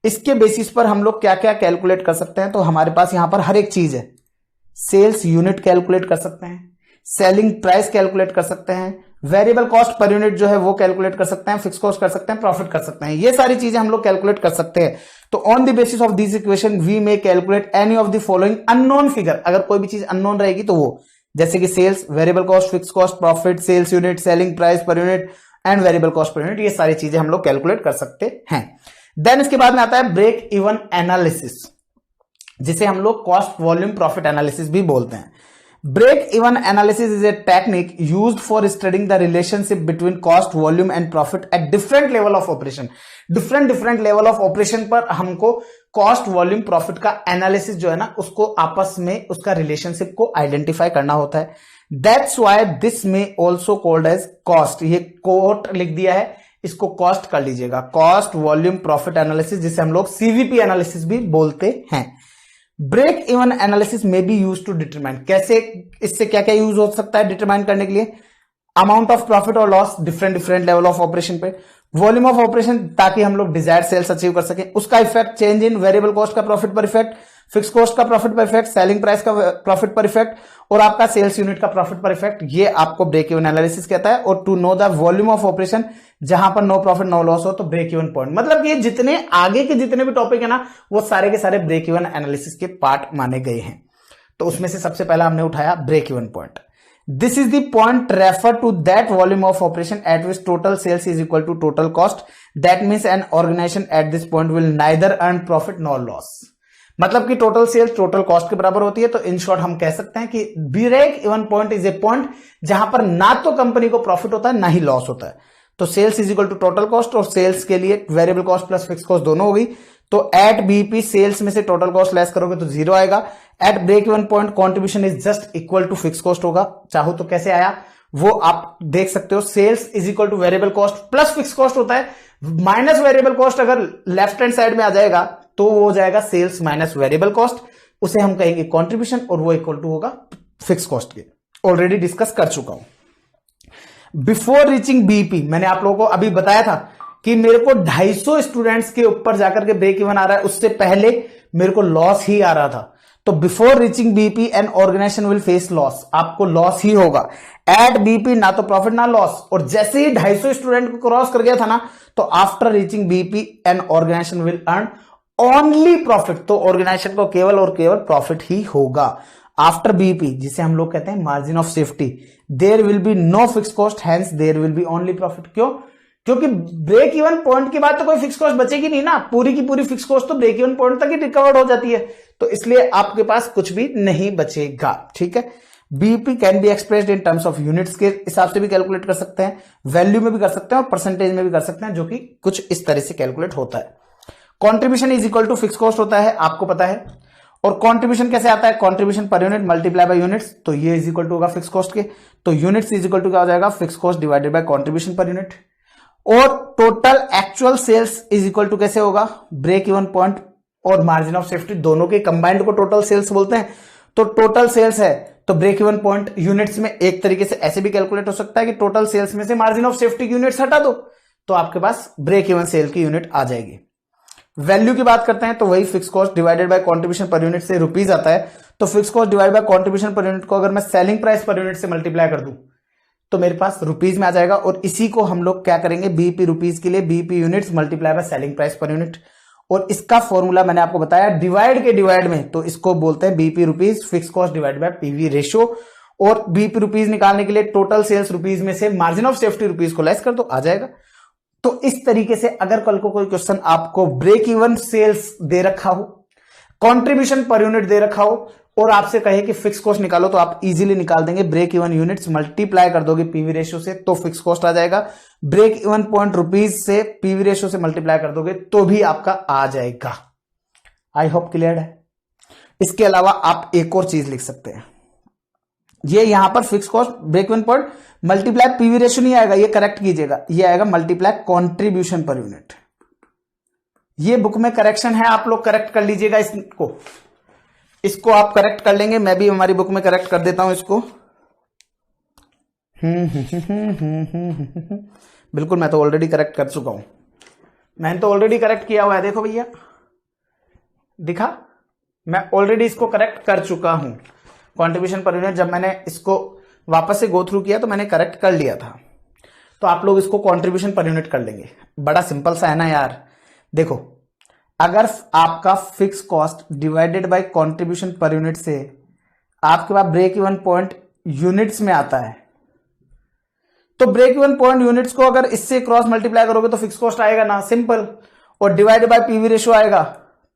S1: इसके बेसिस पर हम लोग क्या क्या कैलकुलेट कर सकते हैं। तो हमारे पास यहां पर हर एक चीज है। सेल्स यूनिट कैलकुलेट कर सकते हैं, सेलिंग प्राइस कैलकुलेट कर सकते हैं, वेरिएबल कॉस्ट पर यूनिट जो है वो कैलकुलेट कर सकते हैं, फिक्स कॉस्ट कर सकते हैं, प्रॉफिट कर सकते हैं। ये सारी चीजें हम लोग कैलकुलेट कर सकते हैं। तो on the basis of this equation we may calculate any of the following unknown figure. अगर कोई भी चीज अननोन रहेगी तो वो, जैसे कि sales, variable cost, fix cost, profit, sales unit, selling price per unit and variable cost per unit, ये सारी चीजें हम लोग कैलकुलेट कर सकते हैं। देन इसके बाद में आता है ब्रेक इवन एनालिसिस, जिसे हम लोग कॉस्ट वॉल्यूम प्रॉफिट एनालिसिस भी बोलते हैं। Break even analysis is a technique used for studying the relationship between cost, volume and profit at different level of operation. Different level of operation पर हमको cost, volume, profit का analysis जो है ना, उसको आपस में उसका रिलेशनशिप को आइडेंटिफाई करना होता है। दैट्स व्हाई दिस में ऑल्सो कॉल्ड एज कॉस्ट। ये कोट लिख दिया है, इसको कॉस्ट कर लीजिएगा, कॉस्ट, वॉल्यूम, प्रॉफिट एनालिसिस, जिसे हम लोग सीवीपी एनालिसिस भी बोलते हैं। ब्रेक इवन एनालिसिस में बी यूज टू डिटरमाइन, कैसे, इससे क्या क्या यूज हो सकता है डिटरमाइन करने के लिए? अमाउंट ऑफ प्रॉफिट और loss different level of operation पे, वॉल्यूम ऑफ ऑपरेशन ताकि हम लोग डिजायर्ड सेल्स अचीव कर सकें, उसका effect, change in variable cost का प्रॉफिट पर इफेक्ट, फिक्स कॉस्ट का प्रॉफिट पर इफेक्ट, सेलिंग प्राइस का प्रॉफिट पर इफेक्ट और आपका सेल्स यूनिट का प्रॉफिट पर इफेक्ट, ये आपको ब्रेक इवन एनालिसिस कहता है। और to know the volume of operation, जहां पर नो प्रॉफिट नो लॉस हो तो ब्रेक इवन पॉइंट। मतलब कि जितने आगे के जितने भी टॉपिक है ना, वो सारे के सारे ब्रेक इवन एनालिसिस के पार्ट माने गए हैं। तो उसमें से सबसे पहला हमने उठाया break even point. This is the point refer to that volume of operation at which total sales is equal to total cost. That means an organization at this point will neither earn profit nor loss. मतलब कि total sales total cost के बराबर होती है। तो in short हम कह सकते हैं कि break even point is a point जहां पर ना तो कंपनी को प्रॉफिट होता है ना ही लॉस होता है। तो sales is equal to total cost, और सेल्स के लिए variable cost plus fix cost दोनों होगी। तो एट बीपी सेल्स में से टोटल कॉस्ट लेस करोगे तो जीरो आएगा। At break even point contribution is just equal to fix cost होगा। चाहो तो कैसे आया वो आप देख सकते हो। Sales is equal to variable cost plus fix cost होता है, माइनस वेरिएबल कॉस्ट अगर लेफ्ट हैंड साइड में आ जाएगा तो वो हो जाएगा सेल्स माइनस वेरिएबल कॉस्ट, उसे हम कहेंगे कॉन्ट्रीब्यूशन, और वो इक्वल टू होगा फिक्स कॉस्ट के। ऑलरेडी डिस्कस कर चुका हूं। बिफोर रीचिंग बीपी, मैंने आप लोगों को अभी बताया था कि मेरे को 250 स्टूडेंट्स के ऊपर जाकर के ब्रेक इवन आ रहा है, उससे पहले मेरे को लॉस ही आ रहा था। तो before reaching BP an organization will face loss, आपको लॉस ही होगा। एट बीपी ना तो प्रॉफिट ना लॉस, और जैसे ही 250 स्टूडेंट को क्रॉस कर गया था ना, तो after reaching BP an organization will earn only profit. तो ऑर्गेनाइजेशन को केवल और केवल प्रॉफिट ही होगा। आफ्टर बीपी, जिसे हम लोग कहते हैं margin of safety, there will be no fix cost, hence there will be only profit. क्यों? क्योंकि ब्रेक इवन पॉइंट के बाद तो कोई फिक्स कॉस्ट बचेगी नहीं ना, पूरी की पूरी फिक्स कॉस्ट तो ब्रेक इवन पॉइंट तक ही रिकवर्ड हो जाती है। तो इसलिए आपके पास कुछ भी नहीं बचेगा। ठीक है। BP can be expressed in terms of units के हिसाब से भी कैलकुलेट कर सकते हैं, वैल्यू में भी कर सकते हैं और परसेंटेज में भी कर सकते हैं, जो कि कुछ इस तरह से कैलकुलेट होता है। Contribution is equal to fix cost होता है, आपको पता है। और कॉन्ट्रीब्यूशन कैसे आता है? Contribution per unit multiply bye units, तो ये इज इक्वल टू होगा फिक्स कॉस्ट के। तो यूनिट्स इज इक्वल टू क्या हो जाएगा? Fix cost divided by contribution per unit. और total actual sales is equal to कैसे होगा? ब्रेक इवन पॉइंट और मार्जिन ऑफ सेफ्टी दोनों के कंबाइंड को टोटल सेल्स बोलते हैं। तो टोटल सेल्स है तो ब्रेक इवन पॉइंट यूनिट्स में एक तरीके से ऐसे भी कैलकुलेट हो सकता है कि टोटल सेल्स में से मार्जिन ऑफ सेफ्टी की यूनिट्स हटा दो तो आपके पास ब्रेक इवन सेल की यूनिट आ जाएगी। वैल्यू की बात करते हैं तो वही fix cost divided by contribution per unit से रुपीज आता है। तो fix cost divide by contribution per unit को अगर मैं सेलिंग प्राइस पर यूनिट से मल्टीप्लाई कर दूं तो मेरे पास रुपीज में आ जाएगा। और इसी को हम लोग क्या करेंगे? बीपी रुपीज के लिए BP units multiply by selling price per unit. और इसका फॉर्मूला मैंने आपको बताया डिवाइड के डिवाइड में, तो इसको बोलते हैं BP rupees fix cost divide by PV ratio. और बीपी रुपीज निकालने के लिए टोटल सेल्स रुपीज में से मार्जिन ऑफ सेफ्टी रुपीज को लेस कर दो, आ जाएगा। तो इस तरीके से अगर कल को कोई क्वेश्चन आपको ब्रेक इवन सेल्स दे रखा हो, कंट्रीब्यूशन पर यूनिट दे रखा हो और आपसे कहे कि फिक्स कॉस्ट निकालो, तो आप इजीली निकाल देंगे। ब्रेक इवन यूनिट्स मल्टीप्लाई कर दोगे पीवी रेशियो से तो फिक्स कॉस्ट आ जाएगा। ब्रेक इवन पॉइंट रुपीज से पीवी रेशियो से मल्टीप्लाई कर दोगे तो भी आपका आ जाएगा। आई होप क्लियर है। इसके अलावा आप एक और चीज लिख सकते हैं, ये यहां पर fix cost break even point multiply PV ratio नहीं आएगा, ये करेक्ट कीजिएगा, ये आएगा मल्टीप्लाई कंट्रीब्यूशन पर यूनिट। ये बुक में करेक्शन है, आप लोग करेक्ट कर लीजिएगा इसको आप करेक्ट कर लेंगे। मैं भी हमारी बुक में करेक्ट कर देता हूं इसको। बिल्कुल, मैं तो ऑलरेडी करेक्ट कर चुका हूं, मैंने तो ऑलरेडी करेक्ट किया हुआ है। देखो भैया, दिखा, मैं ऑलरेडी इसको करेक्ट कर चुका हूं। कंट्रीब्यूशन पर यूनिट जब मैंने इसको वापस से गो थ्रू किया तो मैंने करेक्ट कर लिया था। तो आप लोग इसको कंट्रीब्यूशन पर यूनिट कर लेंगे। बड़ा सिंपल सा है ना यार। देखो, अगर आपका fix cost divided by contribution per unit से आपके पास ब्रेक इवन पॉइंट यूनिट्स में आता है, तो ब्रेक इवन पॉइंट यूनिट्स को अगर इससे क्रॉस मल्टीप्लाई करोगे तो फिक्स कॉस्ट आएगा ना, सिंपल। और डिवाइड बाय पीवी रेशियो आएगा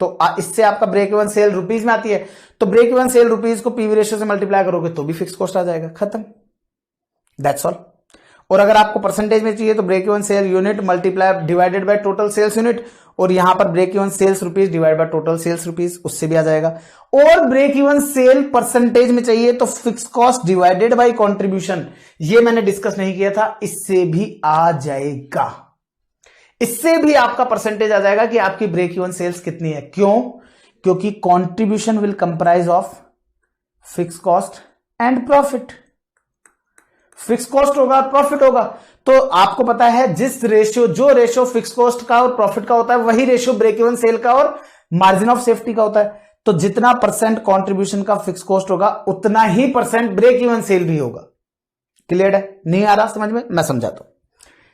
S1: तो इससे आपका ब्रेक इवन सेल रुपीज में आती है, तो ब्रेक इवन सेल रुपीज को पीवी रेशियो से मल्टीप्लाई करोगे तो भी फिक्स कॉस्ट आ जाएगा, खत्म, दैट्स ऑल। और अगर आपको परसेंटेज में चाहिए तो break even sale unit multiply divided by total sales unit, और यहां पर break even sales rupees divide by total sales rupees, उससे भी आ जाएगा। और ब्रेक इवन सेल परसेंटेज में चाहिए तो fix cost divided by contribution, ये मैंने डिस्कस नहीं किया था, इससे भी आ जाएगा, इससे भी आपका परसेंटेज आ जाएगा कि आपकी ब्रेक इवन सेल्स कितनी है। क्यों? क्योंकि contribution will comprise of fix cost and profit, fix cost होगा और प्रॉफिट होगा। तो आपको पता है जिस रेशियो, जो रेशियो फिक्स कॉस्ट का और प्रॉफिट का होता है वही रेशियो ब्रेक इवन सेल का और मार्जिन ऑफ सेफ्टी का होता है। तो जितना परसेंट कंट्रीब्यूशन का फिक्स कॉस्ट होगा उतना ही परसेंट ब्रेक इवन सेल भी होगा। क्लियर है? नहीं आ रहा समझ में? मैं समझाता हूं।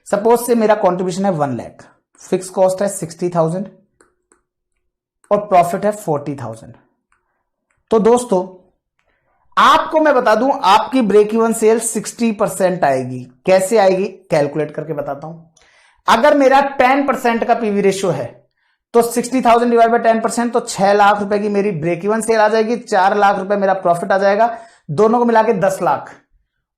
S1: सपोज से मेरा कंट्रीब्यूशन है 1 लाख, फिक्स कॉस्ट है 60,000 और प्रॉफिट है 40,000। तो दोस्तों आपको मैं बता दूं, आपकी ब्रेक इवन सेल 60% आएगी। कैसे आएगी? कैलकुलेट करके बताता हूं। अगर मेरा 10% का पीवी रेशियो है तो 60,000 डिवाइड बाय 10%, तो 6 लाख रुपए की मेरी ब्रेक इवन सेल आ जाएगी, 4 लाख रुपए मेरा प्रॉफिट आ जाएगा, दोनों को मिला के 10 लाख।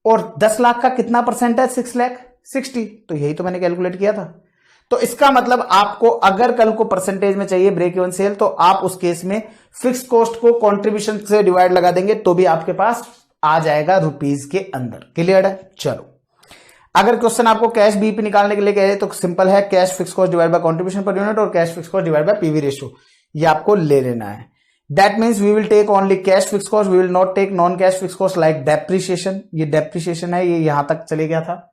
S1: और 10 लाख का कितना परसेंट है? 6 लाख 60। तो यही तो मैंने कैलकुलेट किया था। तो इसका मतलब आपको अगर कल को परसेंटेज में चाहिए ब्रेक इवन सेल, तो आप उस केस में फिक्स कॉस्ट को कंट्रीब्यूशन से डिवाइड लगा देंगे तो भी आपके पास आ जाएगा रुपीज के अंदर। क्लियर है? चलो, अगर क्वेश्चन आपको कैश बीपी निकालने के लिए कहे तो सिंपल है, cash fix cost divide by contribution per unit और cash fix cost divide by PV ratio, ये आपको ले लेना है। That means we will take only cash fix cost, we will not take non cash fix cost like depreciation. ये depreciation है, ये यहां तक चले गया था,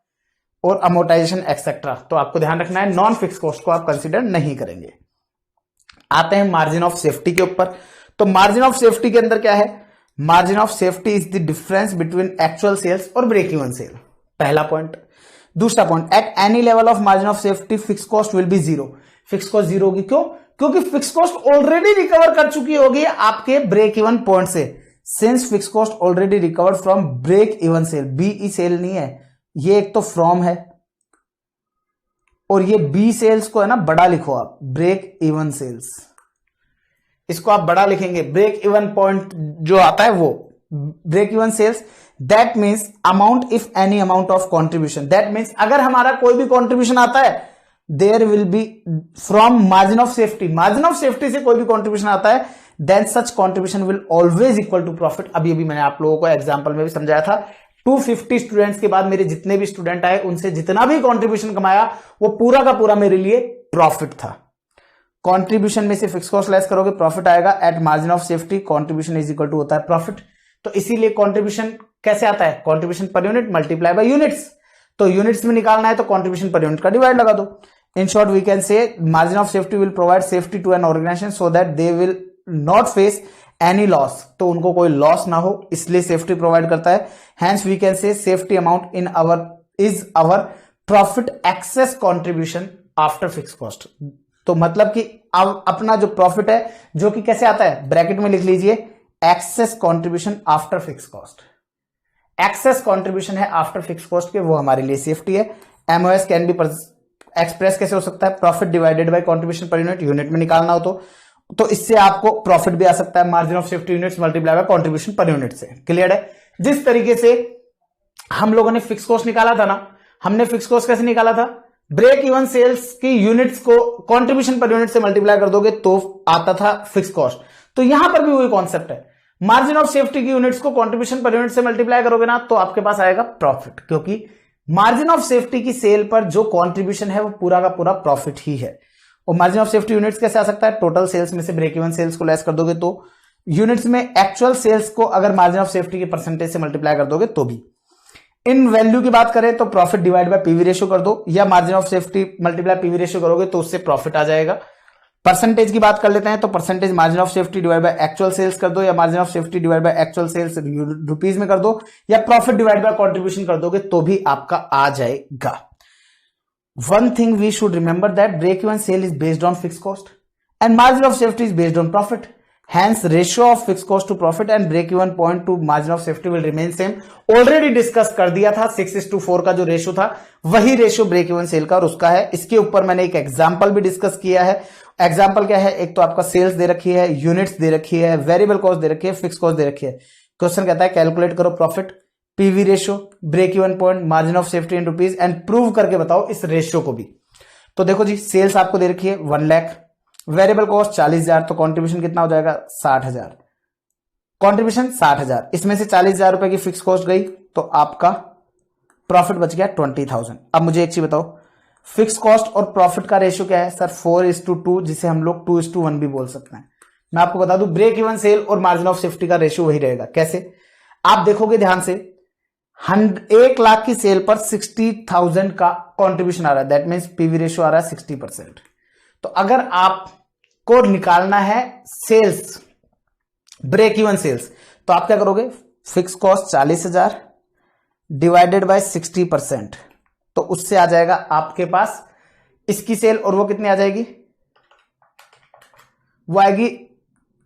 S1: और अमोर्टाइजेशन एक्सेट्रा। तो आपको ध्यान रखना है, नॉन फिक्स कॉस्ट को आप कंसीडर नहीं करेंगे। आते हैं मार्जिन ऑफ सेफ्टी के ऊपर। तो मार्जिन ऑफ सेफ्टी के अंदर क्या है? Margin of safety is the difference between actual sales और ब्रेक इवन सेल, पहला पॉइंट। दूसरा point, at any level of margin of safety fix cost will be zero. Fix cost zero होगी। क्यों? क्योंकि फिक्स कॉस्ट ऑलरेडी रिकवर कर चुकी होगी आपके ब्रेक इवन पॉइंट से। Since fix cost already recovered from break even sale, BE sale नहीं है ये, एक तो फ्रॉम है और ये बी सेल्स को है ना बड़ा लिखो आप, ब्रेक इवन सेल्स, इसको आप बड़ा लिखेंगे। ब्रेक इवन पॉइंट जो आता है वो break even sales, that means amount if any amount of contribution. That means अगर हमारा कोई भी कॉन्ट्रीब्यूशन आता है, there will be from margin of safety, margin of safety से कोई भी कॉन्ट्रीब्यूशन आता है, then such contribution will always equal to profit. अभी मैंने आप लोगों को एग्जाम्पल में भी समझाया था, 250 स्टूडेंट्स के बाद मेरे जितने भी स्टूडेंट आए उनसे जितना भी कंट्रीब्यूशन कमाया वो पूरा का पूरा मेरे लिए प्रॉफिट था। कंट्रीब्यूशन में से फिक्स कॉस्ट लेस करोगे, प्रॉफिट आएगा। At margin of safety contribution is equal to होता है प्रॉफिट। तो इसीलिए कंट्रीब्यूशन कैसे आता है? Contribution per unit multiply bye units. तो यूनिट्स में निकालना है तो कंट्रीब्यूशन पर यूनिट का डिवाइड लगा दो। In short we can say margin of safety will provide safety to an organization so that they will not face any loss, तो उनको कोई लॉस ना हो, इसलिए सेफ्टी प्रोवाइड करता है। Hence we can say safety amount in our is our profit excess contribution after fix cost. तो मतलब कि अब अपना जो प्रॉफिट है, जो कि कैसे आता है, ब्रैकेट में लिख लीजिए excess contribution after fix cost. Excess contribution है आफ्टर फिक्स कॉस्ट के, वो हमारे लिए सेफ्टी है। एमओएस कैन बी एक्सप्रेस कैसे हो सकता है? Profit divided by contribution per unit, unit में निकालना हो तो इससे आपको प्रॉफिट भी आ सकता है, margin of safety units multiply by contribution per unit से। क्लियर है? जिस तरीके से हम लोगों ने फिक्स कॉस्ट निकाला था ना, हमने फिक्स कॉस्ट कैसे निकाला था? ब्रेक इवन सेल्स की यूनिट्स को कंट्रीब्यूशन पर यूनिट से मल्टीप्लाई कर दोगे तो आता था फिक्स कॉस्ट। तो यहां पर भी वही कॉन्सेप्ट है, मार्जिन ऑफ सेफ्टी की यूनिट्स को कंट्रीब्यूशन पर यूनिट से मल्टीप्लाई करोगे ना तो आपके पास आएगा प्रॉफिट, क्योंकि मार्जिन ऑफ सेफ्टी की सेल पर जो कंट्रीब्यूशन है वो पूरा का पूरा प्रॉफिट ही है। और मार्जिन ऑफ सेफ्टी यूनिट्स कैसे आ सकता है? टोटल सेल्स में से ब्रेक इवन सेल्स को लेस कर दोगे तो यूनिट्स में एक्चुअल सेल्स को अगर मार्जिन ऑफ सेफ्टी के परसेंटेज से मल्टीप्लाई कर दोगे तो भी। इन वैल्यू की बात करें तो profit divide by PV ratio कर दो, या margin of safety multiply PV ratio करोगे तो उससे प्रॉफिट आ जाएगा। परसेंटेज की बात कर लेते हैं तो percentage margin of safety divide by actual sales कर दो, या margin of safety divide by actual sales rupees में कर दो, या प्रॉफिट डिवाइड बाय कंट्रीब्यूशन कर दोगे तो भी आपका आ जाएगा। One thing we should remember that break-even sale is based on fixed cost and margin of safety is based on profit. Hence, ratio of fixed cost to profit and break-even point to margin of safety will remain same. Already discuss कर दिया था, 6:4 का जो ratio था वही ratio break even cell का और उसका है। इसके ऊपर मैंने एक एग्जाम्पल भी डिस्कस किया है एग्जाम्पल क्या है, एक तो आपका सेल्स दे रखी है, यूनिट्स दे रखी है, वेरिएबल कॉस्ट दे रखी है, फिक्स कॉस्ट दे रखी है। क्वेश्चन कहता है कैलकुलेट करो profit, PV ratio, break even point, margin of safety in rupees and prove करके बताओ इस रेशियो को भी। तो देखो जी, सेल्स आपको दे रखी है 1 लाख, वेरिएबल कॉस्ट 40,000, तो कॉन्ट्रीब्यूशन कितना हो जाएगा 60,000, कॉन्ट्रीब्यूशन 60,000, इसमें से 40,000 रुपए की फिक्स कॉस्ट गई, तो आपका प्रॉफिट बच गया 20,000। अब मुझे एक चीज बताओ, फिक्स कॉस्ट और प्रॉफिट का रेशियो क्या है सर? 4:2, जिसे हम लोग 2:1 भी बोल सकते हैं। मैं आपको बता दूं, ब्रेक इवन सेल और मार्जिन ऑफ सेफ्टी का रेशियो वही रहेगा। कैसे? आप देखोगे ध्यान से, 1 लाख की सेल पर 60,000 का कंट्रीब्यूशन आ रहा है, दैट मीन्स पीवी रेशियो आ रहा है 60%। तो अगर आपको निकालना है सेल्स, ब्रेक इवन सेल्स, तो आप क्या करोगे? फिक्स कॉस्ट 40,000 डिवाइडेड बाय 60%, तो उससे आ जाएगा आपके पास इसकी सेल, और वो कितनी आ जाएगी? वो आएगी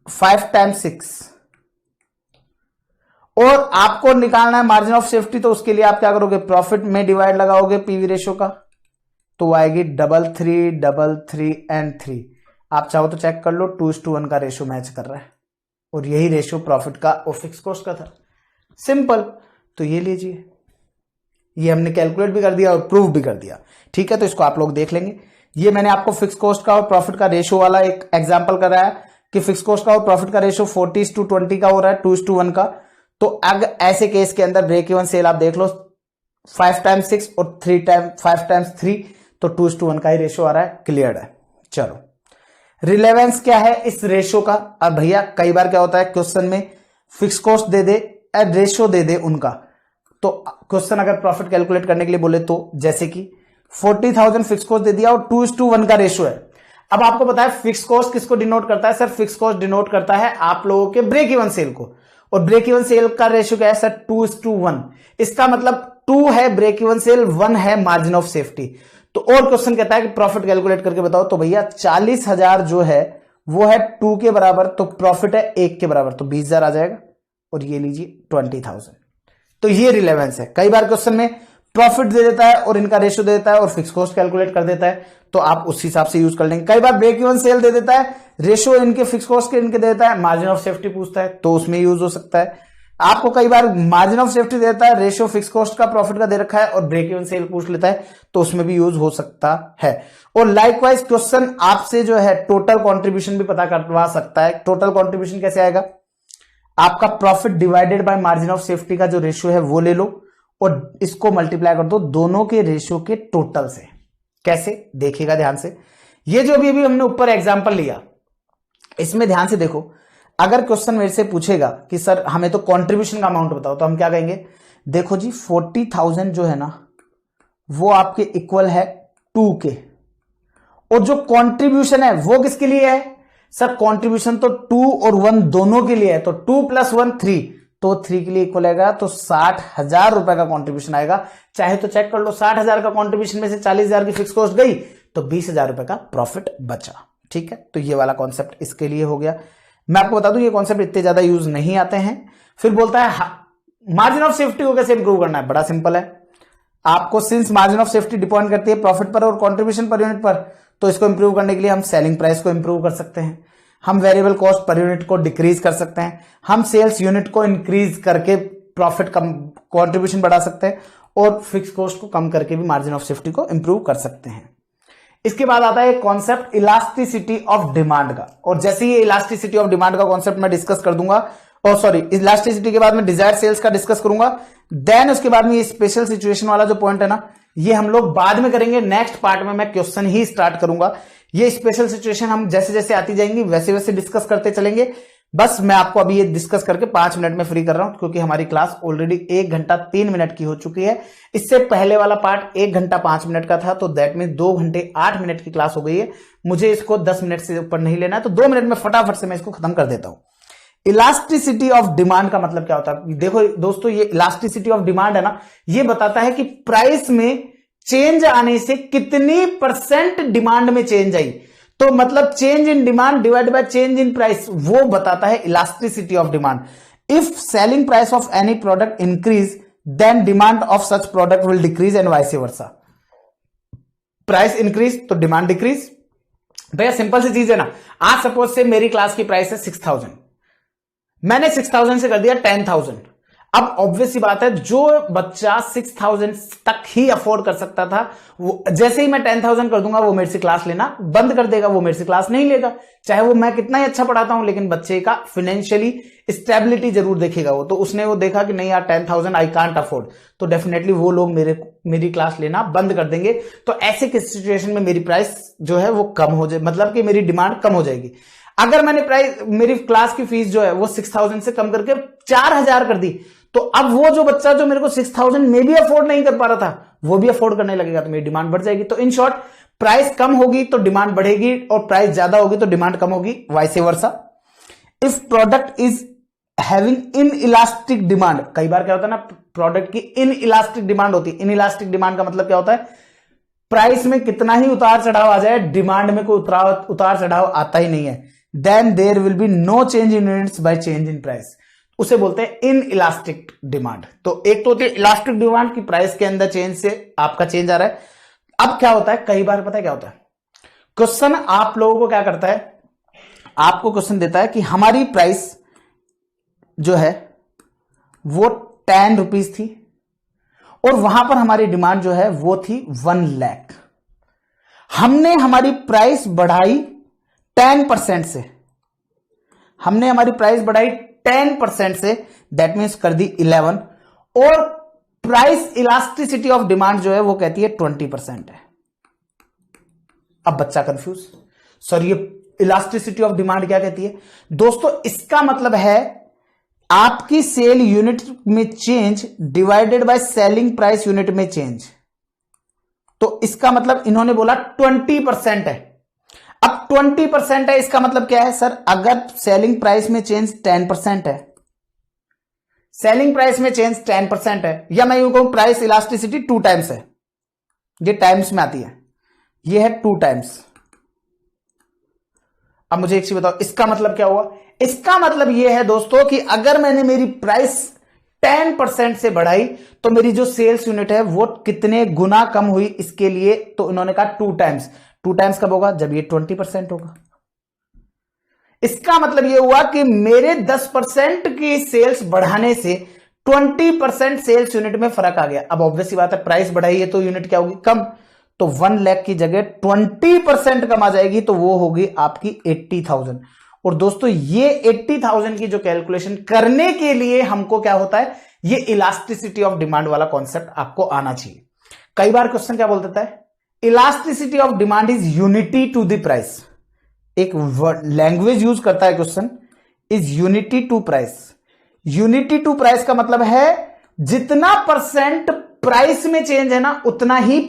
S1: 5 × 6। और आपको निकालना है मार्जिन ऑफ सेफ्टी, तो उसके लिए आप क्या करोगे? प्रॉफिट में डिवाइड लगाओगे पीवी रेशियो का, तो वो आएगी 3, 3 एंड 3। आप चाहो तो चेक कर लो, 2:1 का रेशियो मैच कर रहा है, और यही रेशियो प्रॉफिट का और फिक्स कॉस्ट का था। सिंपल। तो ये लीजिए, ये हमने कैलकुलेट भी कर दिया और प्रूव भी कर दिया। ठीक है, तो इसको आप लोग देख लेंगे। ये मैंने आपको फिक्स कॉस्ट का और प्रॉफिट का रेशियो वाला एक एग्जांपल कराया कि फिक्स कॉस्ट का और प्रॉफिट का रेशियो 40:20 का हो रहा है, 2:1 का। तो अगर ऐसे केस के अंदर ब्रेक इवन सेल आप देख लो 5 × 6 और 5 × 3, तो 2:1 का ही रेशियो आ रहा है। क्लियर है? चलो, रिलेवेंस क्या है इस रेशियो का? अब भैया कई बार क्या होता है, क्वेश्चन में फिक्स कॉस्ट दे दे, रेशियो दे दे उनका, तो क्वेश्चन अगर प्रॉफिट कैलकुलेट करने के लिए बोले, तो जैसे कि 40,000 फिक्स कॉस्ट दे दिया और 2:1 का रेशियो है। अब आपको पता है फिक्स कॉस्ट किसको डिनोट करता है सर? फिक्स कॉस्ट डिनोट करता है आप लोगों के ब्रेक इवन सेल को, और ब्रेक इवन सेल का रेशियो क्या है सर? 2:1। इसका मतलब 2 है ब्रेक इवन सेल, 1 है मार्जिन ऑफ सेफ्टी। तो और क्वेश्चन कहता है कि प्रॉफिट कैलकुलेट करके बताओ, तो भैया 40,000 जो है वो है 2 के बराबर, तो प्रॉफिट है 1 के बराबर, तो 20,000 आ जाएगा, और ये लीजिए 20,000। तो ये रिलेवेंस है। कई बार क्वेश्चन में प्रॉफिट दे देता है और इनका रेशियो दे देता है और फिक्स कॉस्ट कैलकुलेट कर देता है, तो आप उस हिसाब से यूज कर लेंगे। कई बार ब्रेक इवन सेल दे देता है, रेशियो इनके फिक्स कॉस्ट के इनके दे देता है, मार्जिन ऑफ सेफ्टी पूछता है, तो उसमें यूज हो सकता है। आपको कई बार मार्जिन ऑफ सेफ्टी देता है, रेशियो फिक्स कॉस्ट का प्रॉफिट का दे रखा है, और ब्रेक इवन सेल पूछ लेता है, तो उसमें भी यूज हो सकता है। और लाइकवाइज क्वेश्चन आपसे जो है टोटल कॉन्ट्रीब्यूशन भी पता करवा सकता है। टोटल कॉन्ट्रीब्यूशन कैसे आएगा? आपका profit divided by margin of safety का जो रेशियो है वो ले लो, और इसको मल्टीप्लाई कर दो दोनों के रेशियो के टोटल से। कैसे? देखिएगा ध्यान से। ये जो भी हमने ऊपर एग्जांपल लिया, इसमें ध्यान से देखो। अगर क्वेश्चन मेरे से पूछेगा कि सर हमें तो कंट्रीब्यूशन का अमाउंट बताओ, तो हम क्या कहेंगे? देखो जी, 40,000 जो है ना, वो आपके इक्वल है 2 के, और जो कंट्रीब्यूशन है वो किसके लिए है सर? कंट्रीब्यूशन तो 2 और 1 दोनों के लिए है, तो 2 + 1 3, तो 3 के लिए इक्वल आएगा, तो 60,000 रुपए का कंट्रीब्यूशन आएगा। चाहे तो चेक कर लो, 60,000 का कंट्रीब्यूशन में से 40,000 की फिक्स कॉस्ट गई, तो 20,000 रुपए का प्रॉफिट बचा। ठीक है, तो ये वाला कॉन्सेप्ट इसके लिए हो गया। मैं आपको बता दूं, ये कॉन्सेप्ट इतने ज्यादा यूज नहीं आते हैं। फिर बोलता है मार्जिन ऑफ सेफ्टी को कैसे इंप्रूव करना है? बड़ा सिंपल है। आपको since margin of safety depend करती है प्रॉफिट पर और कंट्रीब्यूशन पर यूनिट पर, तो इसको इंप्रूव करने के लिए हम सेलिंग प्राइस को इंप्रूव कर सकते हैं, हम वेरिएबल कॉस्ट पर यूनिट को डिक्रीज कर सकते हैं, हम सेल्स यूनिट को इंक्रीज करके प्रॉफिट कम कंट्रीब्यूशन बढ़ा सकते हैं, और फिक्स कॉस्ट को कम करके भी मार्जिन ऑफ सेफ्टी को इंप्रूव कर सकते हैं। इसके बाद आता है कॉन्सेप्ट इलास्टिसिटी ऑफ डिमांड का, और जैसे ही इलास्टिसिटी ऑफ डिमांड का कॉन्सेप्ट मैं डिस्कस कर दूंगा, और सॉरी इलास्टिसिटी के बाद में डिजायर्ड सेल्स का डिस्कस करूंगा, देन उसके बाद में ये स्पेशल सिचुएशन वाला जो पॉइंट है ना, ये हम लोग बाद में करेंगे। नेक्स्ट पार्ट में मैं क्वेश्चन ही स्टार्ट करूंगा। ये स्पेशल सिचुएशन हम जैसे जैसे आती जाएंगी वैसे वैसे डिस्कस करते चलेंगे। बस मैं आपको अभी ये डिस्कस करके 5 मिनट में फ्री कर रहा हूं, क्योंकि हमारी क्लास ऑलरेडी 1 घंटा 3 मिनट की हो चुकी है। इससे पहले वाला पार्ट 1 घंटा 5 मिनट का था, तो दैट मीन 2 घंटे 8 मिनट की क्लास हो गई है। मुझे इसको 10 मिनट से ऊपर नहीं लेना है, तो 2 मिनट में फटाफट से मैं इसको खत्म कर देता हूं। इलास्टिसिटी ऑफ डिमांड का मतलब क्या होता है? देखो दोस्तों, ये इलास्टिसिटी ऑफ डिमांड है ना, ये बताता है कि प्राइस में चेंज आने से कितनी % डिमांड में चेंज आई। तो मतलब change in demand divide by change in price, वो बताता है elasticity of demand. If selling price of any product increase, then demand of such product will decrease and vice versa. Price increase तो demand decrease, भैया simple सी चीज है ना, आज सपोज से मेरी क्लास की प्राइस है 6000, मैंने 6000 से कर दिया 10000। अब ऑब्वियस सी बात है, जो बच्चा 6000 तक ही अफोर्ड कर सकता था, वो जैसे ही मैं 10000 कर दूंगा वो मेरे से क्लास लेना बंद कर देगा, वो मेरे से क्लास नहीं लेगा, चाहे वो मैं कितना ही अच्छा पढ़ाता हूं, लेकिन बच्चे का फाइनेंशियली स्टेबिलिटी जरूर देखेगा वो। तो उसने वो देखा कि नहीं यार 10000 आई कांट अफोर्ड, तो डेफिनेटली वो लोग मेरी क्लास लेना बंद कर देंगे। तो ऐसे किस सिचुएशन में मेरी प्राइस जो है वो कम हो जाए, मतलब कि मेरी डिमांड कम हो जाएगी। अगर मैंने मेरी क्लास की फीस जो है वो 6000 से कम करके 4000 कर दी, तो अब वो जो बच्चा जो मेरे को 6000 में भी अफोर्ड नहीं कर पा रहा था, वो भी अफोर्ड करने लगेगा, तो मेरी डिमांड बढ़ जाएगी। तो इन शॉर्ट, प्राइस कम होगी तो डिमांड बढ़ेगी, और प्राइस ज्यादा होगी तो डिमांड कम होगी, vice versa. If product is having in elastic demand, कई बार क्या होता है ना, प्रोडक्ट की इन इलास्टिक डिमांड होती है। इन इलास्टिक डिमांड का मतलब क्या होता है, प्राइस में कितना ही उतार चढ़ाव आ जाए, डिमांड में कोई उतार चढ़ाव आता ही नहीं है, then there will be no change in units by change in price, उसे बोलते हैं इन इलास्टिक डिमांड। तो एक तो होती है इलास्टिक डिमांड की प्राइस के अंदर चेंज से आपका चेंज आ रहा है। अब क्या होता है, कई बार पता है क्या होता है, क्वेश्चन आप लोगों को क्या करता है, आपको क्वेश्चन देता है कि हमारी प्राइस जो है वो 10 रुपीज थी, और वहां पर हमारी डिमांड जो है वो थी 1 लाख। हमने हमारी प्राइस बढ़ाई 10% से, हमने हमारी प्राइस बढ़ाई 10% से, दैट मीन्स कर दी 11, और प्राइस इलास्टिसिटी ऑफ डिमांड जो है वो कहती है 20% है। अब बच्चा कंफ्यूज, सर ये इलास्टिसिटी ऑफ डिमांड क्या कहती है? दोस्तों इसका मतलब है आपकी सेल यूनिट में change divided by selling price unit में चेंज। तो इसका मतलब इन्होंने बोला 20% है। अब 20% है, इसका मतलब क्या है सर, अगर सेलिंग प्राइस में चेंज 10% है, सेलिंग प्राइस में चेंज 10% है, या मैं यूं कहूं प्राइस इलास्टिसिटी 2 टाइम्स है, ये टाइम्स में आती है, ये है 2 टाइम्स। अब मुझे एक चीज बताओ, इसका मतलब क्या हुआ? इसका मतलब यह है दोस्तों कि अगर मैंने मेरी प्राइस 10% से बढ़ाई तो मेरी जो सेल्स यूनिट है वो कितने गुना कम हुई, इसके लिए तो इन्होंने कहा 2 टाइम्स। 2 टाइम्स कब होगा? जब ये 20% होगा। इसका मतलब यह हुआ कि मेरे 10% की सेल्स बढ़ाने से 20% सेल्स यूनिट में फर्क आ गया। अब ऑब्वियस सी बात है, प्राइस बढ़ाई है तो यूनिट क्या होगी? कम। तो 1 लाख की जगह 20% कम आ जाएगी, तो वो होगी आपकी 80,000। और दोस्तों ये 80,000 की जो कैलकुलेशन करने के लिए हमको क्या होता है, ये इलास्टिसिटी ऑफ डिमांड वाला कॉन्सेप्ट आपको आना चाहिए। कई बार क्वेश्चन क्या बोल देता है, elasticity of demand is unity to the price. एक लैंग्वेज यूज करता है question, is unity to price. Unity to price का मतलब है जितना परसेंट प्राइस में चेंज है ना, उतना ही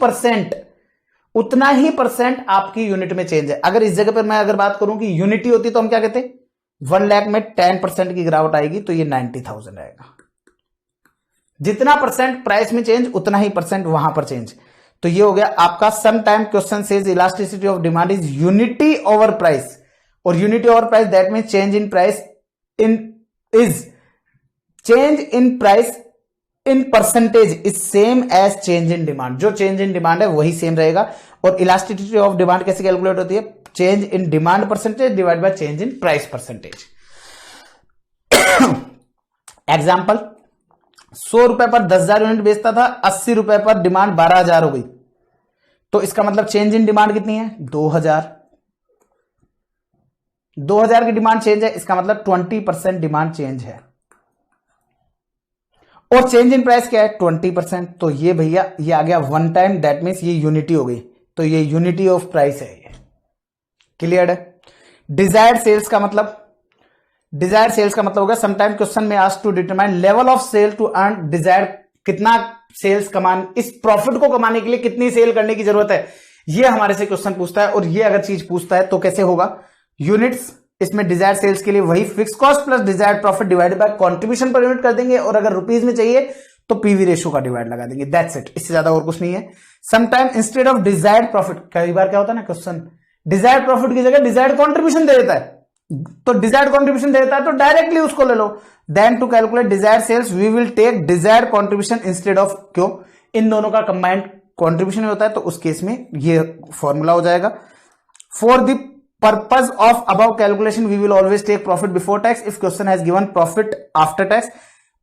S1: परसेंट आपकी यूनिट में चेंज है। अगर इस जगह पर मैं अगर बात करूं कि यूनिटी होती तो हम क्या कहते, 1 लाख में 10% की गिरावट आएगी तो ये 90,000 आएगा। जितना परसेंट प्राइस में चेंज उतना ही परसेंट वहां पर चेंज। तो ये हो गया आपका some time question says elasticity of demand is unity over price, और unity over price that mean change in price is change in price in percentage is same as change in demand. जो change in demand है वही same रहेगा। और elasticity of demand कैसे calculate होती है? Change in demand percentage divide by change in price percentage. Example, 100 रुपए पर 10,000 यूनिट बेचता था, 80 रुपए पर डिमांड 12,000 हो गई, तो इसका मतलब चेंज इन डिमांड कितनी है? 2,000। 2,000 की डिमांड चेंज है, इसका मतलब 20% डिमांड चेंज है। और चेंज इन प्राइस क्या है? 20%। तो ये भैया ये आ गया 1 टाइम, दैट मीन्स ये यूनिटी हो गई, तो ये यूनिटी ऑफ प्राइस है। ये क्लियर है? डिजायर्ड सेल्स का मतलब, डिजायर्ड सेल्स का मतलब होगा समटाइम क्वेश्चन में asked to determine level of sale to earn desired, कितना सेल्स कमान, इस प्रॉफिट को कमाने के लिए कितनी सेल करने की जरूरत है, ये हमारे से क्वेश्चन पूछता है। और ये अगर चीज पूछता है तो कैसे होगा? यूनिट्स, इसमें डिजायर्ड सेल्स के लिए वही fix cost plus desired profit divided by contribution per unit कर देंगे, और अगर रुपीज में चाहिए तो पीवी रेशियो का डिवाइड लगा देंगे, दैट्स इट, इससे ज्यादा और कुछ नहीं है। Sometime instead of desired profit, कई बार क्या होता है ना क्वेश्चन डिजायर्ड प्रॉफिट की जगह डिजायर्ड कंट्रीब्यूशन दे देता है, तो डिजायर्ड कंट्रीब्यूशन दे देता है तो डायरेक्टली उसको ले लो। Then to calculate desired sales we will take desired contribution instead of, क्यों? इन दोनों का कंबाइंड कंट्रीब्यूशन होता है, तो उस केस में ये फॉर्मूला हो जाएगा। For the purpose of above calculation we will always take profit before tax if question has given profit after tax.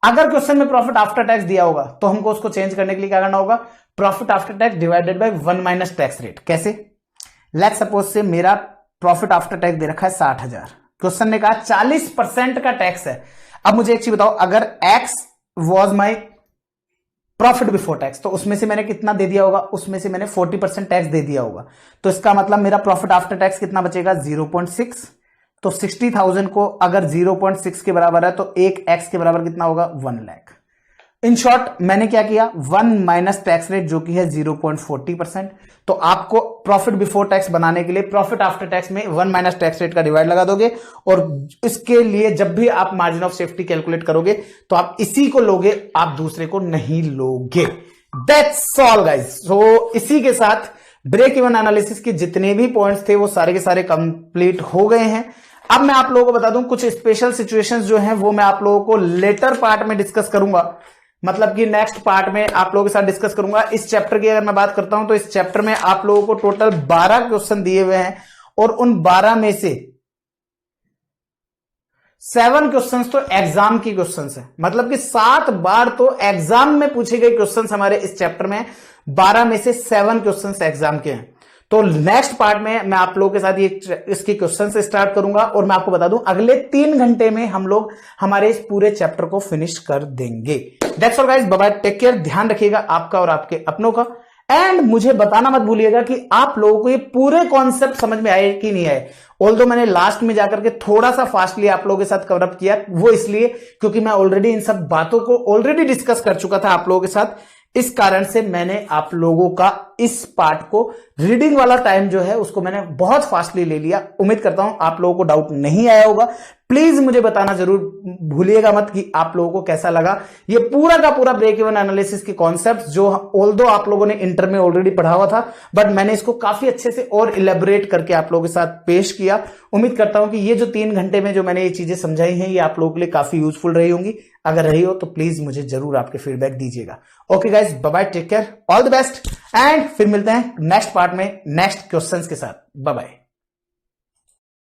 S1: अगर क्वेश्चन में प्रॉफिट आफ्टर टैक्स दिया होगा तो हमको उसको चेंज करने के लिए क्या करना होगा, profit after tax divided by 1 minus tax rate. कैसे? लेट्स सपोज से मेरा प्रॉफिट आफ्टर टैक्स दे रखा है 60,000, क्वेश्चन ने कहा 40% का टैक्स है। अब मुझे एक चीज बताओ, अगर x was my profit before tax तो उसमें से मैंने कितना दे दिया होगा, उसमें से मैंने 40% टैक्स दे दिया होगा, तो इसका मतलब मेरा प्रॉफिट आफ्टर टैक्स कितना बचेगा, 0.6। तो 60,000 को अगर 0.6 के बराबर है तो एक एक्स के बराबर कितना होगा, 1 लाख। इन शॉर्ट मैंने क्या किया, 1 माइनस टैक्स रेट जो कि है 0.40%। तो आपको प्रॉफिट बिफोर टैक्स बनाने के लिए प्रॉफिट आफ्टर टैक्स में 1 माइनस टैक्स रेट का डिवाइड लगा दोगे, और इसके लिए जब भी आप मार्जिन ऑफ सेफ्टी कैलकुलेट करोगे तो आप इसी को लोगे, आप दूसरे को नहीं लोगे। That's all guys. सो इसी के साथ ब्रेक इवन एनालिसिस के जितने भी पॉइंट्स थे वो सारे के सारे कंप्लीट हो गए हैं। अब मैं आप लोगों को बता दूं कुछ स्पेशल सिचुएशंस जो हैं वो मैं आप लोगों को लेटर पार्ट में डिस्कस करूंगा, मतलब कि नेक्स्ट पार्ट में आप लोगों के साथ डिस्कस करूंगा। इस चैप्टर की अगर मैं बात करता हूं तो इस चैप्टर में आप लोगों को टोटल 12 क्वेश्चन दिए हुए हैं, और उन 12 में से 7 क्वेश्चंस तो एग्जाम की क्वेश्चंस है, मतलब कि 7 बार तो एग्जाम में पूछे गए क्वेश्चंस हमारे इस चैप्टर में, 12 में से 7 क्वेश्चंस एग्जाम के हैं। तो नेक्स्ट पार्ट में मैं आप लोगों के साथ ये इसकी क्वेश्चन से स्टार्ट करूंगा, और मैं आपको बता दूं अगले 3 घंटे में हम लोग हमारे इस पूरे चैप्टर को फिनिश कर देंगे। That's all guys, bye bye, take care, ध्यान रखिएगा आपका और आपके अपनों का। एंड मुझे बताना मत भूलिएगा कि आप लोगों को ये पूरे कॉन्सेप्ट समझ में आए कि नहीं आए। ऑल्दो मैंने लास्ट में जाकर के थोड़ा सा फास्टली आप लोगों के साथ कवर अप किया, वो इसलिए क्योंकि मैं ऑलरेडी इन सब बातों को ऑलरेडी डिस्कस कर चुका था आप लोगों के साथ। इस कारण से मैंने आप लोगों का इस पार्ट को, रीडिंग वाला टाइम जो है उसको मैंने बहुत फास्टली ले लिया। उम्मीद करता हूं आप लोगों को डाउट नहीं आया होगा। प्लीज मुझे बताना जरूर भूलिएगा मत कि आप लोगों को कैसा लगा ये पूरा का पूरा ब्रेक इवन एनालिसिस के कॉन्सेप्ट, जो ऑल्दो आप लोगों ने इंटर में ऑलरेडी पढ़ा हुआ था, बट मैंने इसको काफी अच्छे से और इलेबोरेट करके आप लोगों के साथ पेश किया। उम्मीद करता हूं कि ये जो 3 घंटे में जो मैंने ये चीजें समझाई हैं ये आप लोगों के लिए काफी यूजफुल रही होंगी। अगर रही हो तो प्लीज मुझे जरूर आपके फीडबैक दीजिएगा। Okay guys, bye bye, take care, all the best, and फिर मिलते हैं नेक्स्ट पार्ट में नेक्स्ट क्वेश्चंस के साथ। Bye bye.